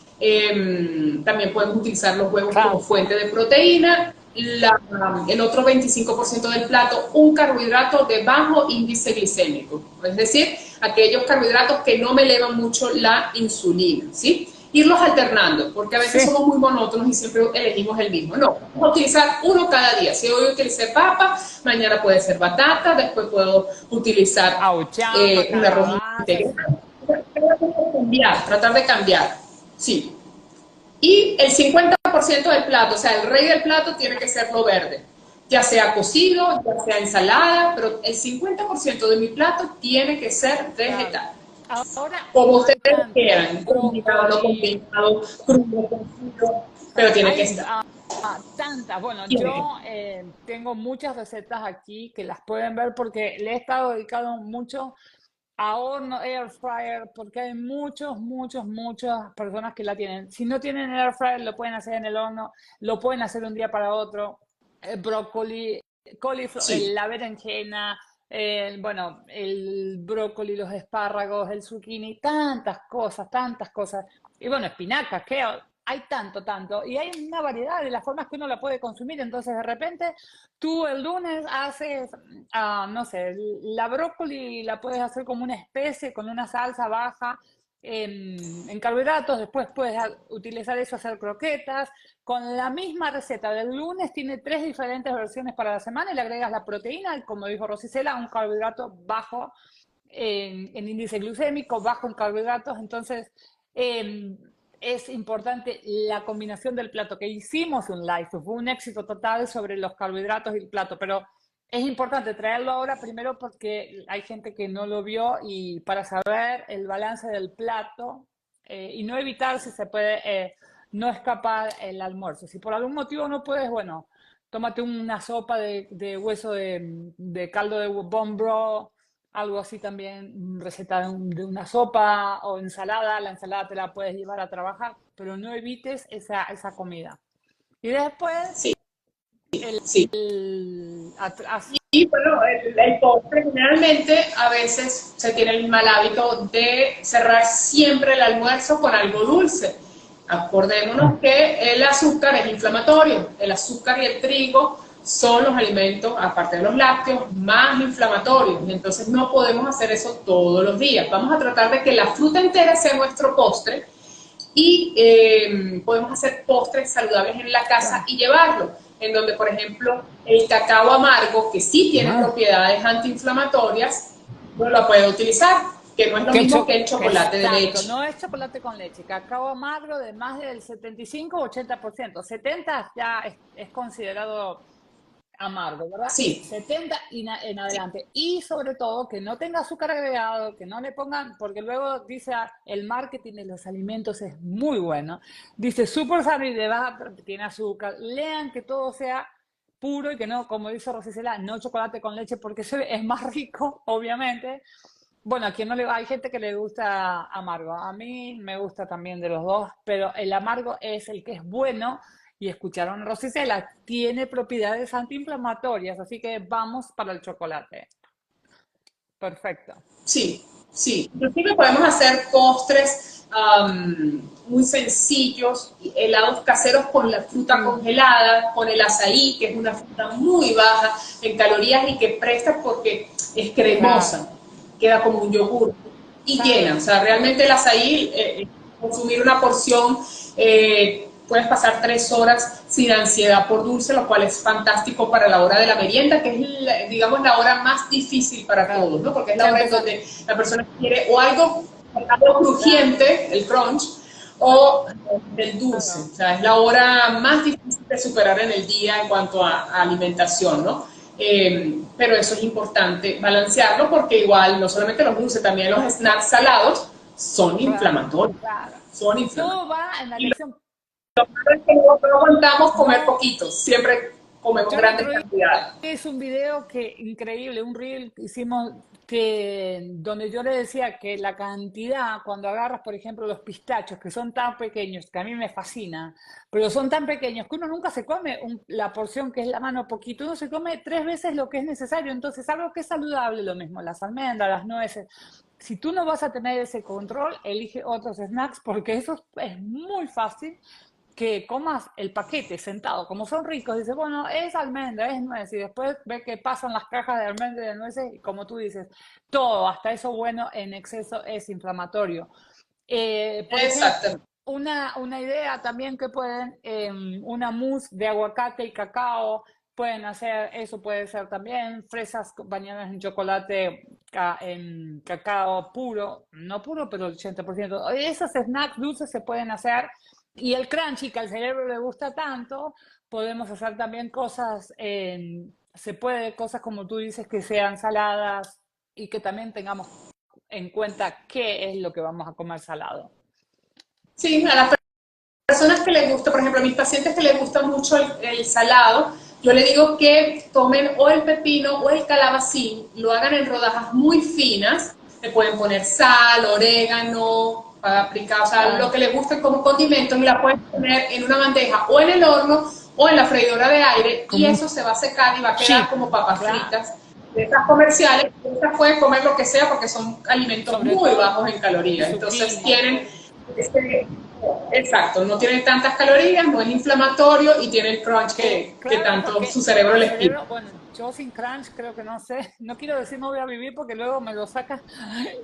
También podemos utilizar los huevos como Claro. fuente de proteína, el otro 25% del plato, un carbohidrato de bajo índice glicémico, es decir, aquellos carbohidratos que no me elevan mucho la insulina, ¿sí? irlos alternando, porque a veces Sí. somos muy monótonos y siempre elegimos el mismo. No, vamos a utilizar uno cada día. Si hoy utilicé papa, mañana puede ser batata, después puedo utilizar Auchama, un arroz calabaza, sí. integral. Tratar de cambiar, sí. Y el 50% del plato, o sea, el rey del plato tiene que ser lo verde, ya sea cocido, ya sea ensalada, pero el 50% de mi plato tiene que ser Claro. vegetal. Ahora Como hay ustedes tanto quieran, combinado, no brócoli, combinado, crudo, cocido, pero tiene que hay estar. tantas. Bueno, Tiene. yo tengo muchas recetas aquí que las pueden ver porque le he estado dedicando mucho a horno air fryer porque hay muchas personas que la tienen. Si no tienen air fryer, lo pueden hacer en el horno, lo pueden hacer un día para otro. El brócoli, Sí, la berenjena, bueno, el brócoli, los espárragos, el zucchini, tantas cosas. Y bueno, espinacas, que hay tanto. Y hay una variedad de las formas que uno la puede consumir. Entonces, de repente, tú el lunes haces, no sé, la brócoli la puedes hacer como una especie, con una salsa baja en carbohidratos. Después puedes utilizar eso, hacer croquetas. Con la misma receta del lunes tiene 3 diferentes versiones para la semana y le agregas la proteína, y como dijo Rosicela, un carbohidrato bajo en índice glucémico, bajo en carbohidratos. Entonces, es importante la combinación del plato que hicimos un live, fue un éxito total sobre los carbohidratos y el plato, pero es importante traerlo ahora primero porque hay gente que no lo vio y para saber el balance del plato y no evitar si se puede no escapar el almuerzo. Si por algún motivo no puedes, bueno, tómate una sopa de hueso de caldo de bone broth, algo así también, receta de una sopa o ensalada. La ensalada te la puedes llevar a trabajar, pero no evites esa comida. Y después, sí, sí. atrás, Y bueno, el postre generalmente a veces se tiene el mal hábito de cerrar siempre el almuerzo con algo dulce. Acordémonos que el azúcar es inflamatorio, el azúcar y el trigo son los alimentos, aparte de los lácteos, más inflamatorios. Entonces no podemos hacer eso todos los días. Vamos a tratar de que la fruta entera sea nuestro postre y podemos hacer postres saludables en la casa claro. y llevarlo, en donde, por ejemplo, el cacao amargo, que sí tiene propiedades antiinflamatorias, no lo puede utilizar, que no es lo Que el mismo que el chocolate de exacto, leche. no es chocolate con leche, cacao amargo de más del 75-80%. 70 ya es considerado amargo, ¿verdad? Sí, 70 en adelante. Y sobre todo que no tenga azúcar agregado, que no le pongan, porque luego dice el marketing de los alimentos es muy bueno. Dice súper sano y de baja, tiene azúcar. Lean que todo sea puro y que no, como dice Rosicela, no chocolate con leche porque eso es más rico, obviamente. Bueno, a quien no le hay gente que le gusta amargo. A mí me gusta también de los dos, pero el amargo es el que es bueno. Y escucharon a Rosicela, tiene propiedades antiinflamatorias, así que vamos para el chocolate. Perfecto. sí, sí. Inclusive podemos hacer postres muy sencillos, helados caseros con la fruta Sí, congelada, con el azaí, que es una fruta muy baja en calorías y que presta porque es claro, cremosa, queda como un yogur y llena. O claro. sea, realmente el azaí, consumir una porción, puedes pasar 3 horas sin ansiedad por dulce, lo cual es fantástico para la hora de la merienda, que es, digamos, la hora más difícil para Claro. todos, ¿no? Porque es Ya la hora en empezó, donde la persona quiere o algo claro, crujiente, el crunch, o del dulce. claro. O sea, es la hora más difícil de superar en el día en cuanto a alimentación, ¿no? Pero eso es importante balancearlo porque igual no solamente los dulces, también los snacks salados son Claro, inflamatorios, claro. son inflamatorios. Todo va en la Y lo elección. malo es que no aguantamos comer No, poquitos, siempre comemos yo el grandes otro día cantidades. es un video que increíble, un reel que hicimos que donde yo le decía que la cantidad, cuando agarras, por ejemplo, los pistachos, que son tan pequeños, que a mí me fascina, pero son tan pequeños que uno nunca se come la porción que es la mano poquito, uno se come 3 veces lo que es necesario. Entonces, algo que es saludable, lo mismo, las almendras, las nueces. Si tú no vas a tener ese control, elige otros snacks porque eso es muy fácil que comas el paquete sentado, como son ricos, dice, bueno, es almendra, es nuez, y después ve que pasan las cajas de almendra y de nueces, y como tú dices, todo, hasta eso bueno en exceso es inflamatorio. Por ejemplo, Exacto. una idea también que pueden, una mousse de aguacate y cacao, pueden hacer, eso puede ser también, fresas bañadas en chocolate, en cacao puro, no puro, pero el 80%. Esos snacks dulces se pueden hacer. Y el crunchy, que al cerebro le gusta tanto, podemos hacer también cosas, se puede, cosas como tú dices, que sean saladas y que también tengamos en cuenta qué es lo que vamos a comer salado. Sí, a las personas que les gusta, por ejemplo, a mis pacientes que les gusta mucho el salado, yo le digo que tomen o el pepino o el calabacín, lo hagan en rodajas muy finas, le pueden poner sal, orégano, paprika, o sea, lo Claro, que les guste como condimentos y la pueden poner en una bandeja o en el horno o en la freidora de aire y como un eso se va a secar y va a quedar chip, como papas claro. fritas. De estas comerciales, estas pueden comer lo que sea porque son alimentos Sobre muy todo bajos en calorías, entonces zucchini. tienen este, exacto, no tiene tantas calorías, no es inflamatorio y tiene el crunch que Claro, tanto porque su cerebro al les pide. cerebro, bueno, yo sin crunch creo que no sé, no quiero decir no voy a vivir porque luego me lo saca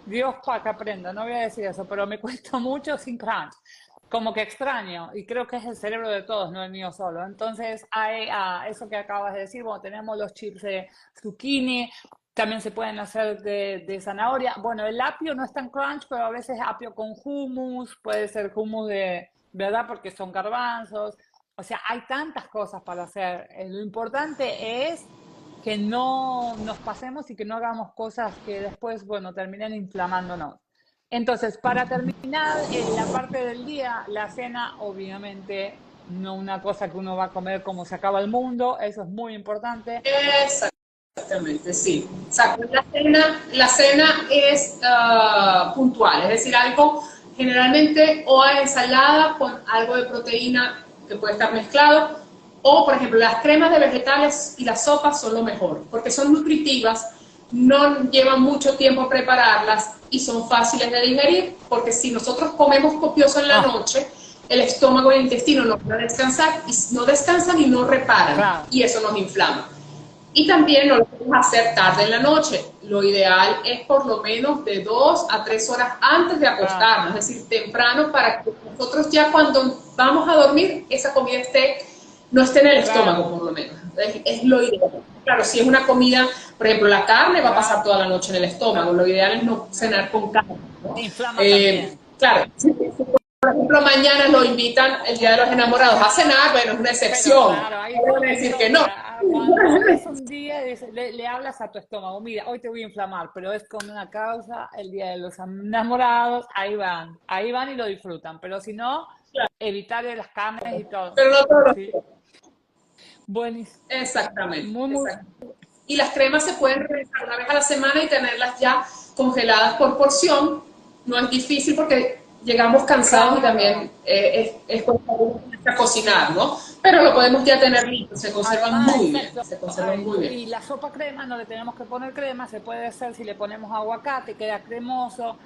Dios para que aprenda, no voy a decir eso, pero me cuesta mucho sin crunch, como que extraño, y creo que es el cerebro de todos, no el mío solo. Entonces, hay eso que acabas de decir, bueno, tenemos los chips de zucchini, también se pueden hacer de zanahoria. Bueno, el apio no es tan crunch, pero a veces apio con hummus, puede ser hummus de, ¿verdad? Porque son garbanzos. O sea, hay tantas cosas para hacer. Lo importante es que no nos pasemos y que no hagamos cosas que después, bueno, terminen inflamándonos. Entonces, para terminar, en la parte del día, la cena, obviamente, no una cosa que uno va a comer como se acaba el mundo, eso es muy importante. Exactamente, sí. Exacto. La cena es puntual, es decir, algo generalmente o ensalada con algo de proteína que puede estar mezclado, o por ejemplo las cremas de vegetales y las sopas son lo mejor, porque son nutritivas, no llevan mucho tiempo prepararlas y son fáciles de digerir, porque si nosotros comemos copioso en la Ah, noche, el estómago y el intestino no van a descansar, y no descansan y no reparan, claro, y eso nos inflama. Y también no lo podemos hacer tarde en la noche. Lo ideal es por lo menos de 2 a 3 horas antes de claro, acostarnos, es decir, temprano para que nosotros ya cuando vamos a dormir, esa comida no esté en el estómago claro, por lo menos. Es lo ideal. Claro, si es una comida, por ejemplo, la carne va a pasar claro, toda la noche en el estómago. Lo ideal es no claro. cenar con carne, ¿no? Inflama también. Claro, si por ejemplo mañana lo invitan el Día de los Enamorados a cenar, bueno, es una Pero excepción. claro, ahí No van a es decir que no. otra. Cuando es un día, le hablas a tu estómago, mira, hoy te voy a inflamar, pero es con una causa, el día de los enamorados, ahí van y lo disfrutan. Pero si no, evitar las carnes y todo. Pero no todos los Sí, días. buenísimo. Exactamente, Muy, muy, exactamente. Y las cremas se pueden realizar una vez a la semana y tenerlas ya congeladas por porción. No es difícil porque llegamos cansados y también claro. es cuesta cocinar, ¿no? Pero lo podemos ya tener listo, se conservan Además, muy bien, exacto. se conservan muy bien. Y la sopa crema no le tenemos que poner crema, se puede hacer si le ponemos aguacate, queda cremoso.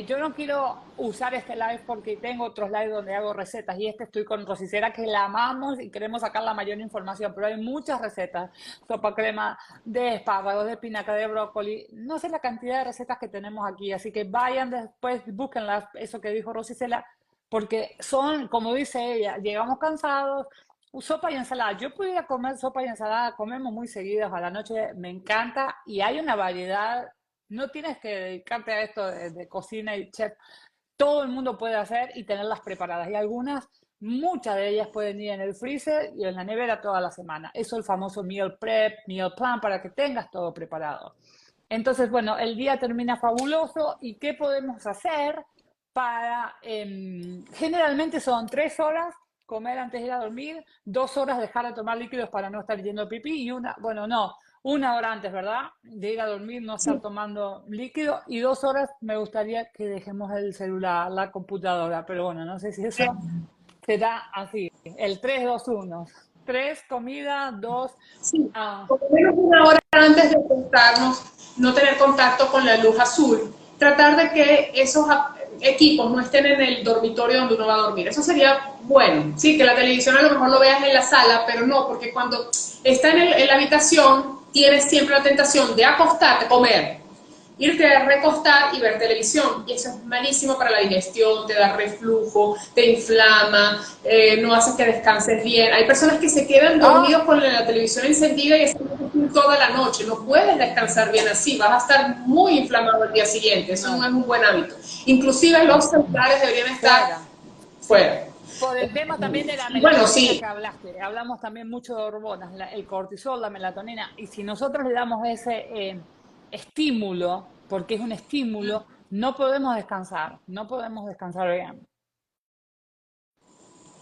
Yo no quiero usar este live porque tengo otros lives donde hago recetas y estoy con Rosicera que la amamos y queremos sacar la mayor información, pero hay muchas recetas, sopa crema de espárragos, de espinaca, de brócoli, no sé la cantidad de recetas que tenemos aquí, así que vayan después, búsquenlas, eso que dijo Rosicela, porque son, como dice ella, llegamos cansados, sopa y ensalada. Yo pudiera comer sopa y ensalada, comemos muy seguidos a la noche, me encanta y hay una variedad. No tienes que dedicarte a esto de cocina y chef. Todo el mundo puede hacer y tenerlas preparadas. Y algunas, muchas de ellas pueden ir en el freezer y en la nevera toda la semana. Eso es el famoso meal prep, meal plan, para que tengas todo preparado. Entonces, bueno, el día termina fabuloso. ¿Y qué podemos hacer para, generalmente son 3 horas comer antes de ir a dormir, 2 horas dejar de tomar líquidos para no estar yendo pipí y bueno, no, 1 hora antes, ¿verdad? De ir a dormir, no estar Sí, tomando líquido y 2 horas me gustaría que dejemos el celular, la computadora, pero bueno, no sé si eso será así. El 3-2-1. 3 comida, 2 sí. ah, Por lo menos 1 hora antes de acostarnos, no tener contacto con la luz azul. Tratar de que esos equipos no estén en el dormitorio donde uno va a dormir. Eso sería bueno. Sí, que la televisión a lo mejor lo veas en la sala, pero no, porque cuando está en la habitación tienes siempre la tentación de acostarte, comer. irte a recostar y ver televisión. Y eso es malísimo para la digestión, te da reflujo, te inflama, no hace que descanses bien. Hay personas que se quedan dormidos con la televisión encendida y están toda la noche. No puedes descansar bien así, vas a estar muy inflamado el día siguiente. Eso no es un buen hábito. Inclusive los celulares deberían estar fuera. Por el tema también de la melatonina, bueno, sí, que hablaste, hablamos también mucho de hormonas, el cortisol, la melatonina, y si nosotros le damos ese estímulo, porque es un estímulo, no podemos descansar bien.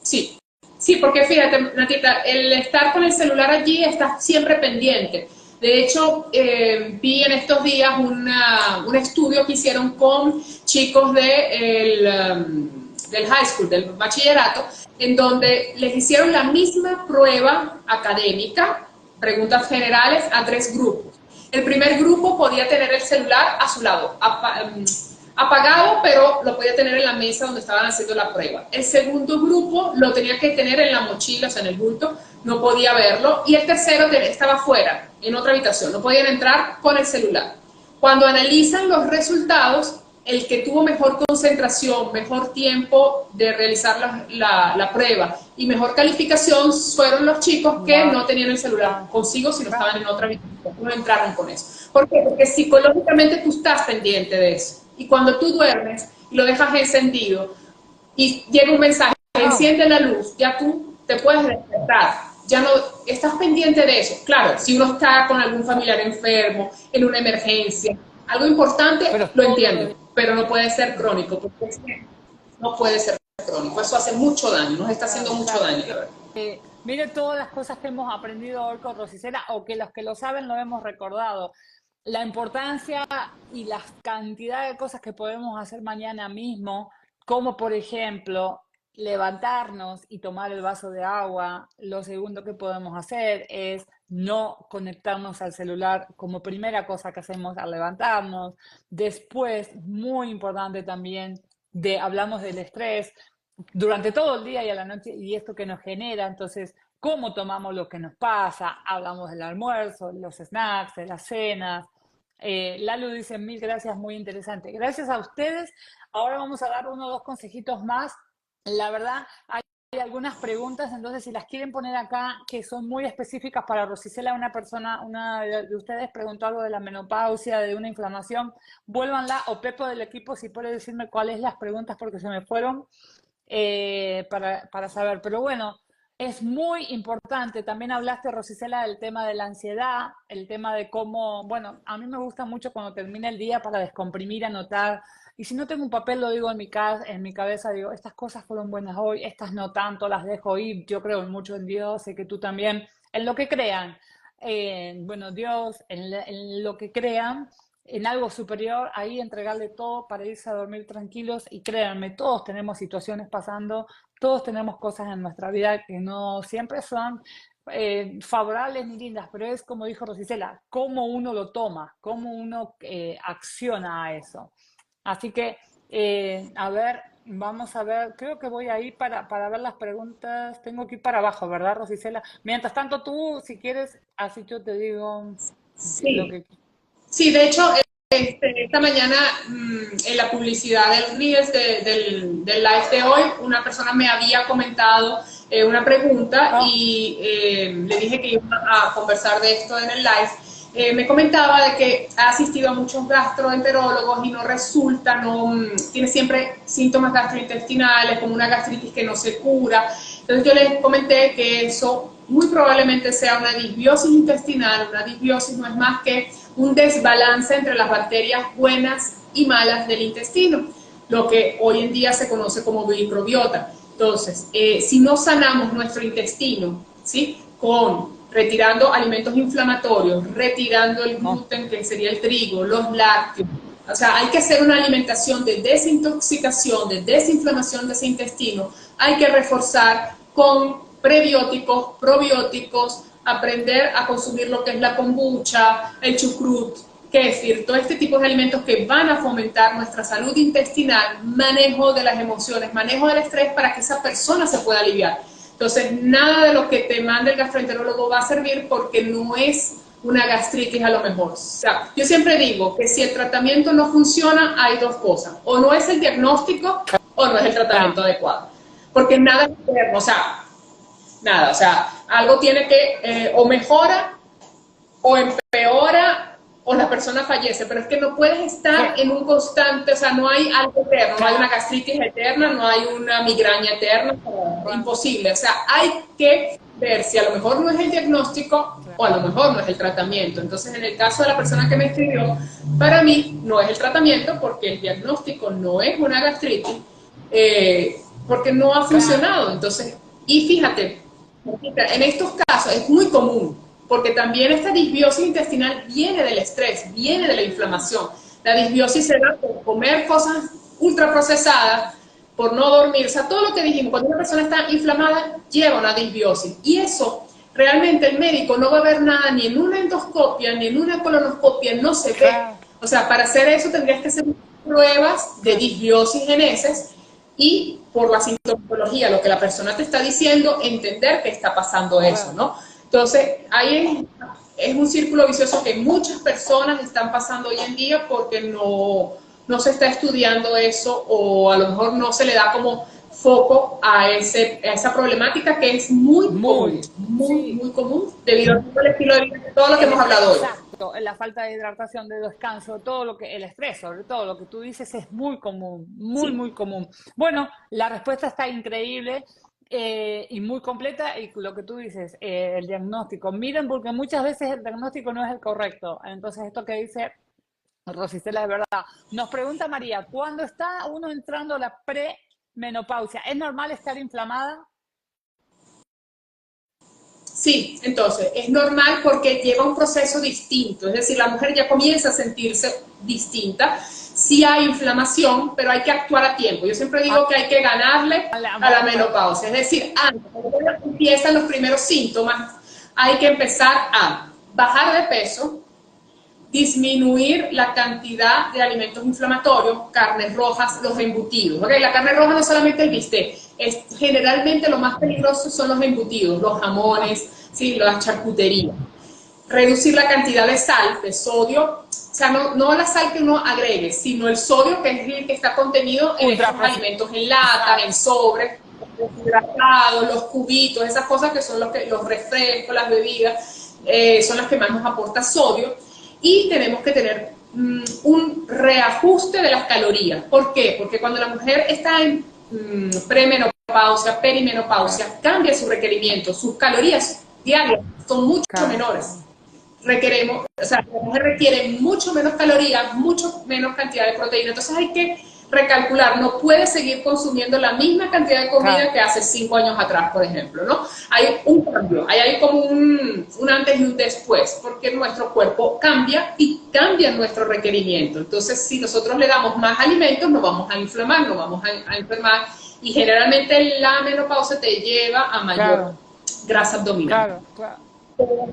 Sí, sí, porque fíjate, Natita, el estar con el celular allí estás siempre pendiente. De hecho, vi en estos días un estudio que hicieron con chicos del high school, del bachillerato, en donde les hicieron la misma prueba académica, preguntas generales, a 3 grupos. El primer grupo podía tener el celular a su lado, apagado, pero lo podía tener en la mesa donde estaban haciendo la prueba. El segundo grupo lo tenía que tener en la mochila, o sea, en el bulto, no podía verlo. Y el tercero estaba fuera, en otra habitación, no podían entrar con el celular. Cuando analizan los resultados, el que tuvo mejor concentración, mejor tiempo de realizar la prueba y mejor calificación fueron los chicos que no tenían el celular consigo, sino estaban en otra habitación, no entraron con eso. ¿Por qué? Porque psicológicamente tú estás pendiente de eso. Y cuando tú duermes y lo dejas encendido y llega un mensaje, enciende la luz, ya tú te puedes despertar, ya no estás pendiente de eso. Claro, si uno está con algún familiar enfermo, en una emergencia, algo importante, pero lo entiendo, pero no puede ser crónico, porque no puede ser crónico, eso hace mucho daño, nos está haciendo mucho daño, la verdad. Mire todas las cosas que hemos aprendido hoy con Rosicela, o que los que lo saben lo hemos recordado. La importancia y la cantidad de cosas que podemos hacer mañana mismo, como por ejemplo levantarnos y tomar el vaso de agua. Lo segundo que podemos hacer es no conectarnos al celular como primera cosa que hacemos al levantarnos. Después, muy importante también, hablamos del estrés durante todo el día y a la noche y esto que nos genera. Entonces, cómo tomamos lo que nos pasa, hablamos del almuerzo, de los snacks, de las cenas. Lalu dice, mil gracias, muy interesante. Gracias a ustedes. Ahora vamos a dar 1 o 2 consejitos más. La verdad, hay algunas preguntas, entonces si las quieren poner acá, que son muy específicas para Rosicela, una de ustedes preguntó algo de la menopausia, de una inflamación, vuélvanla, o Pepo del equipo, si puede decirme cuáles las preguntas, porque se me fueron, para saber. Pero bueno, es muy importante. También hablaste, Rosicela, del tema de la ansiedad, el tema de cómo, bueno, a mí me gusta mucho cuando termina el día para descomprimir, anotar. Y si no tengo un papel, lo digo en mi cabeza, digo, estas cosas fueron buenas hoy, estas no tanto, las dejo ir. Yo creo mucho en Dios, sé que tú también, en lo que crean. Bueno, Dios, en lo que crean, en algo superior, ahí entregarle todo para irse a dormir tranquilos. Y créanme, todos tenemos situaciones pasando, todos tenemos cosas en nuestra vida que no siempre son favorables ni lindas, pero es como dijo Rosicela, cómo uno lo toma, cómo uno acciona a eso. Así que, a ver, vamos a ver, creo que voy a ir para ver las preguntas, tengo que ir para abajo, ¿verdad, Rosicela? Mientras tanto, tú, si quieres, así yo te digo lo que... Sí, de hecho, esta mañana en la publicidad del Reels del live de hoy, una persona me había comentado una pregunta y le dije que iba a conversar de esto en el live. Me comentaba de que ha asistido a muchos gastroenterólogos y no resulta, tiene siempre síntomas gastrointestinales, como una gastritis que no se cura. Entonces yo les comenté que eso muy probablemente sea una disbiosis intestinal. Una disbiosis no es más que un desbalance entre las bacterias buenas y malas del intestino, lo que hoy en día se conoce como microbiota. Entonces, si no sanamos nuestro intestino, ¿sí? Retirando alimentos inflamatorios, retirando el gluten, que sería el trigo, los lácteos, o sea, hay que hacer una alimentación de desintoxicación, de desinflamación de ese intestino. Hay que reforzar con prebióticos, probióticos, aprender a consumir lo que es la kombucha, el chucrut, kéfir, todo este tipo de alimentos que van a fomentar nuestra salud intestinal, manejo de las emociones, manejo del estrés para que esa persona se pueda aliviar. Entonces, nada de lo que te mande el gastroenterólogo va a servir porque no es una gastritis a lo mejor. O sea, yo siempre digo que si el tratamiento no funciona, hay dos cosas. O no es el diagnóstico o no es el tratamiento adecuado. Porque nada es eterno, o sea, nada. O sea, algo tiene que o mejora o empeora o la persona fallece, pero es que no puedes estar en un constante, o sea, no hay algo eterno, no hay una gastritis eterna, no hay una migraña eterna, imposible, o sea, hay que ver si a lo mejor no es el diagnóstico o a lo mejor no es el tratamiento. Entonces, en el caso de la persona que me escribió, para mí no es el tratamiento porque el diagnóstico no es una gastritis, porque no ha funcionado. Entonces, y fíjate, en estos casos es muy común, porque también esta disbiosis intestinal viene del estrés, viene de la inflamación. La disbiosis se da por comer cosas ultraprocesadas, por no dormir, o sea, todo lo que dijimos, cuando una persona está inflamada, lleva una disbiosis. Y eso, realmente el médico no va a ver nada ni en una endoscopia, ni en una colonoscopia, no se ve. O sea, para hacer eso tendrías que hacer pruebas de disbiosis en heces y por la sintomatología, lo que la persona te está diciendo, entender que está pasando eso, ¿no? Entonces, ahí es un círculo vicioso que muchas personas están pasando hoy en día porque no se está estudiando eso o a lo mejor no se le da como foco a esa problemática que es muy común, muy común debido a todo el estilo de vida, todo lo que hemos hablado hoy. Exacto, la falta de hidratación, de descanso, todo lo que, el estrés, sobre todo lo que tú dices es muy común, muy común. Bueno, la respuesta está increíble. Y muy completa, y lo que tú dices, el diagnóstico. Miren, porque muchas veces el diagnóstico no es el correcto. Entonces, esto que dice Rosicela es verdad. Nos pregunta María, ¿cuándo está uno entrando a la premenopausia? ¿Es normal estar inflamada? Sí, entonces es normal porque lleva un proceso distinto, es decir, la mujer ya comienza a sentirse distinta. Sí hay inflamación, pero hay que actuar a tiempo. Yo siempre digo que hay que ganarle a la menopausia, es decir, antes, cuando empiezan los primeros síntomas, hay que empezar a bajar de peso, disminuir la cantidad de alimentos inflamatorios, carnes rojas, los embutidos. ¿Okay? La carne roja no es solamente el bistec, generalmente lo más peligroso son los embutidos, los jamones, ¿sí? Las charcuterías. Reducir la cantidad de sal, de sodio, o sea, no la sal que uno agregue, sino el sodio que es el que está contenido en estos alimentos en lata, en sobres, hidratados, los cubitos, esas cosas que son los refrescos, las bebidas, son las que más nos aporta sodio. Y tenemos que tener un reajuste de las calorías. ¿Por qué? Porque cuando la mujer está en premenopausia, perimenopausia, cambia su requerimiento, sus calorías diarias son mucho menores. O sea, la mujer requiere mucho menos calorías, mucho menos cantidad de proteína. Entonces hay que recalcular, no puede seguir consumiendo la misma cantidad de comida que hace 5 años atrás, por ejemplo, ¿no? Hay un cambio, hay como un antes y un después, porque nuestro cuerpo cambia y cambia nuestro requerimiento. Entonces, si nosotros le damos más alimentos, nos vamos a inflamar, nos vamos a enfermar, y generalmente la menopausia te lleva a mayor grasa abdominal.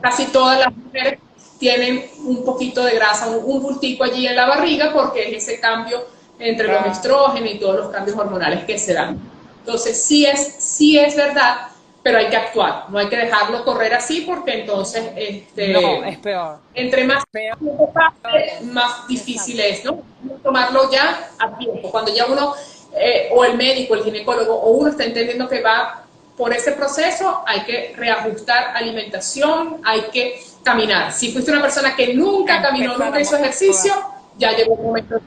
Casi todas las mujeres tienen un poquito de grasa, un bultico allí en la barriga, porque es ese cambio entre los estrógenos y todos los cambios hormonales que se dan. Entonces, sí es verdad, pero hay que actuar, no hay que dejarlo correr así, porque entonces, no, es peor. Entre más tiempo pase, más difícil es, ¿no? Tomarlo ya a tiempo, cuando ya uno, o el médico, el ginecólogo, o uno está entendiendo que va por ese proceso, hay que reajustar alimentación, hay que caminar. Si fuiste una persona que nunca caminó, nunca hizo ejercicio, ya llegó un momento de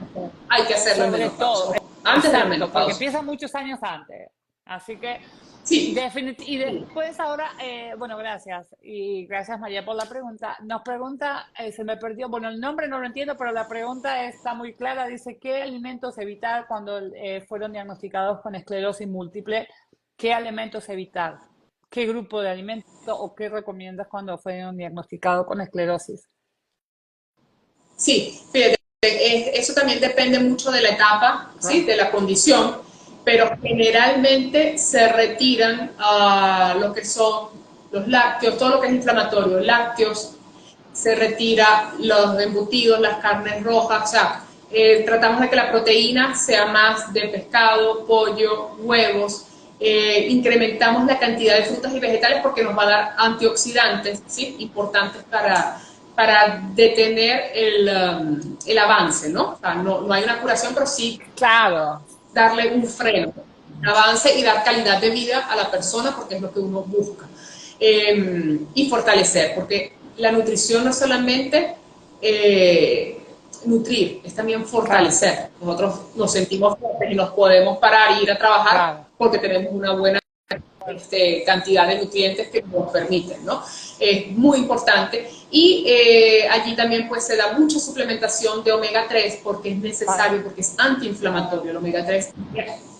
hay que hacerlo en menopausia. Antes de la menopausia. Porque empieza muchos años antes. Así que, sí. Y después ahora, bueno, gracias. Y gracias María por la pregunta. Nos pregunta, se me perdió, bueno, el nombre no lo entiendo, pero la pregunta está muy clara. Dice, ¿qué alimentos evitar cuando fueron diagnosticados con esclerosis múltiple? ¿Qué alimentos evitar? ¿Qué grupo de alimentos o qué recomiendas cuando fueron diagnosticados con esclerosis? Sí, fíjate, eso también depende mucho de la etapa, ¿sí? De la condición, pero generalmente se retiran lo que son los lácteos, todo lo que es inflamatorio, lácteos, se retira los embutidos, las carnes rojas, o sea, tratamos de que la proteína sea más de pescado, pollo, huevos, incrementamos la cantidad de frutas y vegetales porque nos va a dar antioxidantes, ¿sí? Importantes para detener el avance, ¿no? O sea, no hay una curación, pero sí Claro, darle un freno, un avance y dar calidad de vida a la persona porque es lo que uno busca. Y fortalecer, porque la nutrición no es solamente nutrir, es también claro, fortalecer. Nosotros nos sentimos fuertes y nos podemos parar e ir a trabajar claro. porque tenemos una buena cantidad de nutrientes que nos permiten, ¿no? Es muy importante. Y allí también pues se da mucha suplementación de omega 3 porque es Para, necesario, porque es antiinflamatorio. El omega 3,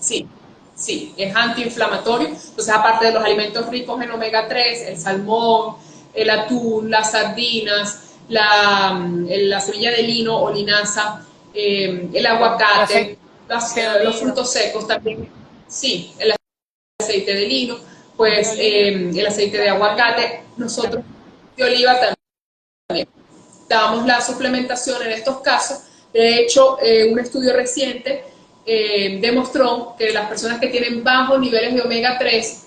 sí, sí, es antiinflamatorio. Entonces, aparte de los alimentos ricos en omega 3, el salmón, el atún, las sardinas, la semilla de lino o linaza, el el aceite aguacate, de los oliva, frutos secos también, sí, el aceite de lino, de pues oliva, el aceite de de oliva, aguacate, nosotros también. de oliva también damos la suplementación en estos casos. De hecho, un estudio reciente demostró que las personas que tienen bajos niveles de omega 3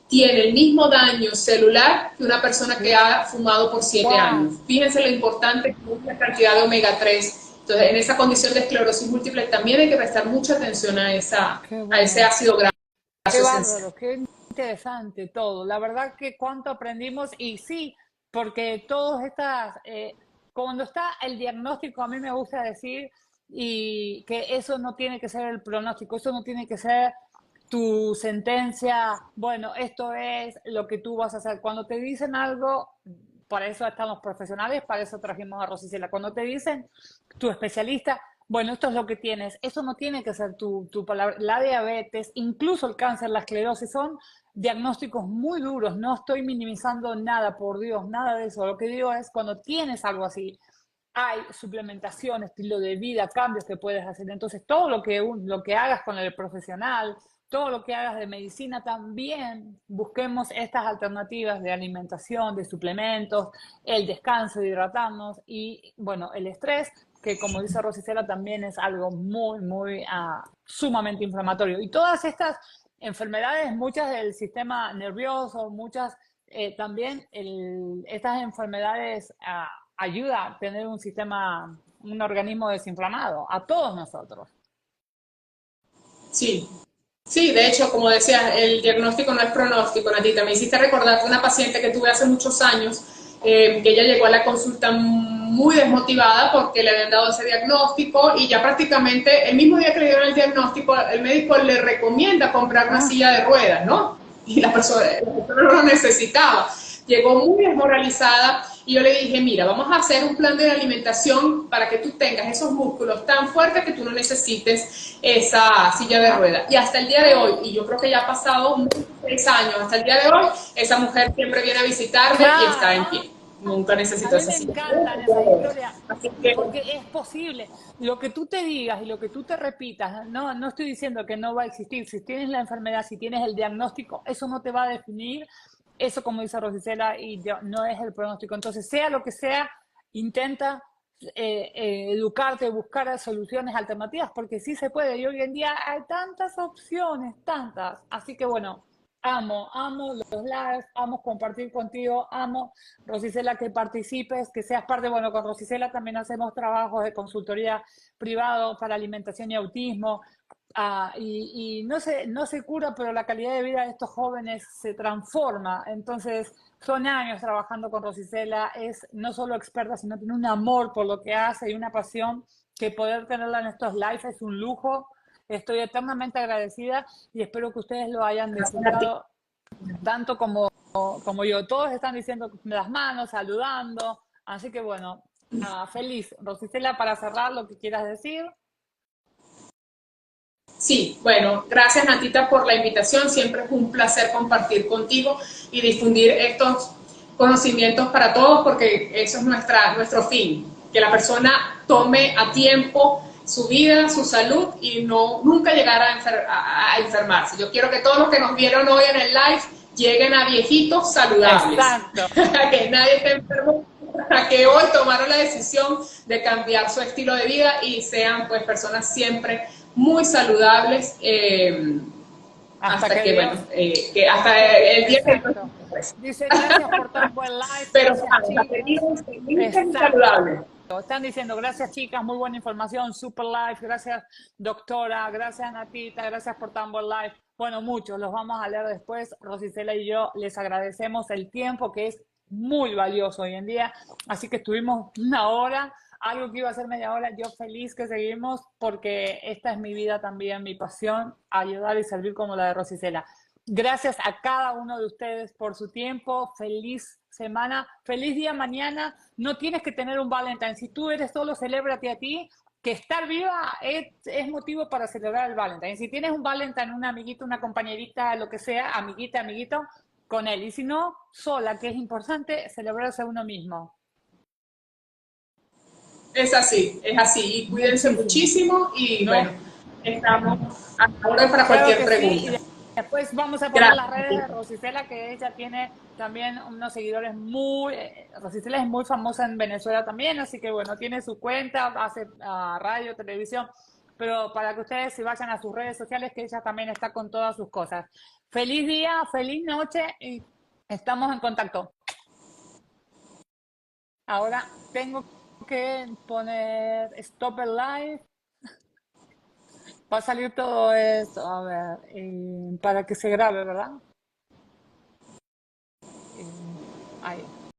tienen el mismo daño celular que una persona que ha fumado por 7 Wow, años. Fíjense lo importante que es la cantidad de omega 3. Entonces, en esa condición de esclerosis múltiple también hay que prestar mucha atención qué a ese bueno. ácido graso Qué esencial. bárbaro, qué interesante todo. La verdad que cuánto aprendimos y sí, porque todas estas, cuando está el diagnóstico, a mí me gusta decir y que eso no tiene que ser el pronóstico, eso no tiene que ser tu sentencia, bueno, esto es lo que tú vas a hacer. Cuando te dicen algo, para eso estamos profesionales, para eso trajimos a Rosicela. Cuando te dicen tu especialista, bueno, esto es lo que tienes. Eso no tiene que ser tu palabra. La diabetes, incluso el cáncer, la esclerosis, son diagnósticos muy duros. No estoy minimizando nada, por Dios, nada de eso. Lo que digo es, cuando tienes algo así, hay suplementación, estilo de vida, cambios que puedes hacer. Entonces, todo lo que hagas con el profesional, todo lo que hagas de medicina, también busquemos estas alternativas de alimentación, de suplementos, el descanso, de hidratarnos y, bueno, el estrés, que como dice Rosicela, también es algo muy sumamente inflamatorio. Y todas estas enfermedades, muchas del sistema nervioso, muchas también estas enfermedades ayuda a tener un sistema, un organismo desinflamado, a todos nosotros. Sí, sí, de hecho, como decías, el diagnóstico no es pronóstico, Natita. Me hiciste recordar de una paciente que tuve hace muchos años, que ella llegó a la consulta muy desmotivada porque le habían dado ese diagnóstico y ya prácticamente el mismo día que le dieron el diagnóstico, el médico le recomienda comprar una Ah, silla de ruedas, ¿no? Y la persona no lo necesitaba. Llegó muy desmoralizada y yo le dije, mira, vamos a hacer un plan de alimentación para que tú tengas esos músculos tan fuertes que tú no necesites esa silla de ah, ruedas. Y hasta el día de hoy, y yo creo que ya ha pasado muchos 6 años, hasta el día de hoy, esa mujer siempre viene a visitarme y está en claro, pie. Nunca a necesitó mí esa me silla. encantan esas historias Así que porque es posible. Lo que tú te digas y lo que tú te repitas, no estoy diciendo que no va a existir. Si tienes la enfermedad, si tienes el diagnóstico, eso no te va a definir. Eso, como dice Rosicela, y no es el pronóstico. Entonces, sea lo que sea, intenta educarte, buscar soluciones alternativas, porque sí se puede. Y hoy en día hay tantas opciones, tantas. Así que bueno, amo los lives, amo compartir contigo, amo, Rosicela, que participes, que seas parte. Bueno, con Rosicela también hacemos trabajos de consultoría privado para alimentación y autismo. Y no se cura, pero la calidad de vida de estos jóvenes se transforma. Entonces, son años trabajando con Rosicela, es no solo experta, sino tiene un amor por lo que hace y una pasión que poder tenerla en estos lives es un lujo. Estoy eternamente agradecida y espero que ustedes lo hayan gracias a ti. disfrutado tanto como yo. Todos están diciendo las manos, saludando. Así que bueno, feliz. Rosicela, para cerrar, lo que quieras decir. Sí, bueno, gracias Natita por la invitación. Siempre es un placer compartir contigo y difundir estos conocimientos para todos porque eso es nuestro fin, que la persona tome a tiempo su vida, su salud y nunca llegar a enfermarse. Yo quiero que todos los que nos vieron hoy en el live lleguen a viejitos saludables, Exacto. a que nadie esté enfermo, a que hoy tomaron la decisión de cambiar su estilo de vida y sean pues personas siempre muy saludables Hasta hasta que que, bueno, Dios, que hasta el día que exacto. pues. Dice, gracias por tan buen live. Pero Gracias, feliz, feliz y chicas. saludable. Están diciendo, gracias chicas, muy buena información, super live, gracias doctora, gracias Natita, gracias por tan buen live. Bueno, muchos, los vamos a leer después. Rosicela y yo les agradecemos el tiempo que es muy valioso hoy en día. Así que estuvimos una hora, algo que iba a ser media hora. Yo feliz que seguimos porque esta es mi vida también, mi pasión, ayudar y servir como la de Rosicela. Gracias a cada uno de ustedes por su tiempo. Feliz semana, feliz día mañana. No tienes que tener un Valentine. Si tú eres solo, celébrate a ti. Que estar viva es motivo para celebrar el Valentine. Si tienes un Valentine, una amiguita, una compañerita, lo que sea, amiguita, amiguito, con él. Y si no, sola, que es importante, celebrarse a uno mismo. Es así, es así. Y cuídense muchísimo y bueno, estamos a la hora para Claro cualquier que pregunta. sí. Y después vamos a poner las redes de Gracias. Rosicela, que ella tiene también unos seguidores muy... Rosicela es muy famosa en Venezuela también, así que bueno, tiene su cuenta, hace radio, televisión, pero para que ustedes se vayan a sus redes sociales, que ella también está con todas sus cosas. Feliz día, feliz noche y estamos en contacto. Ahora tengo que poner stop el live. Va a salir todo esto, a ver, para que se grabe, ¿verdad? Ahí.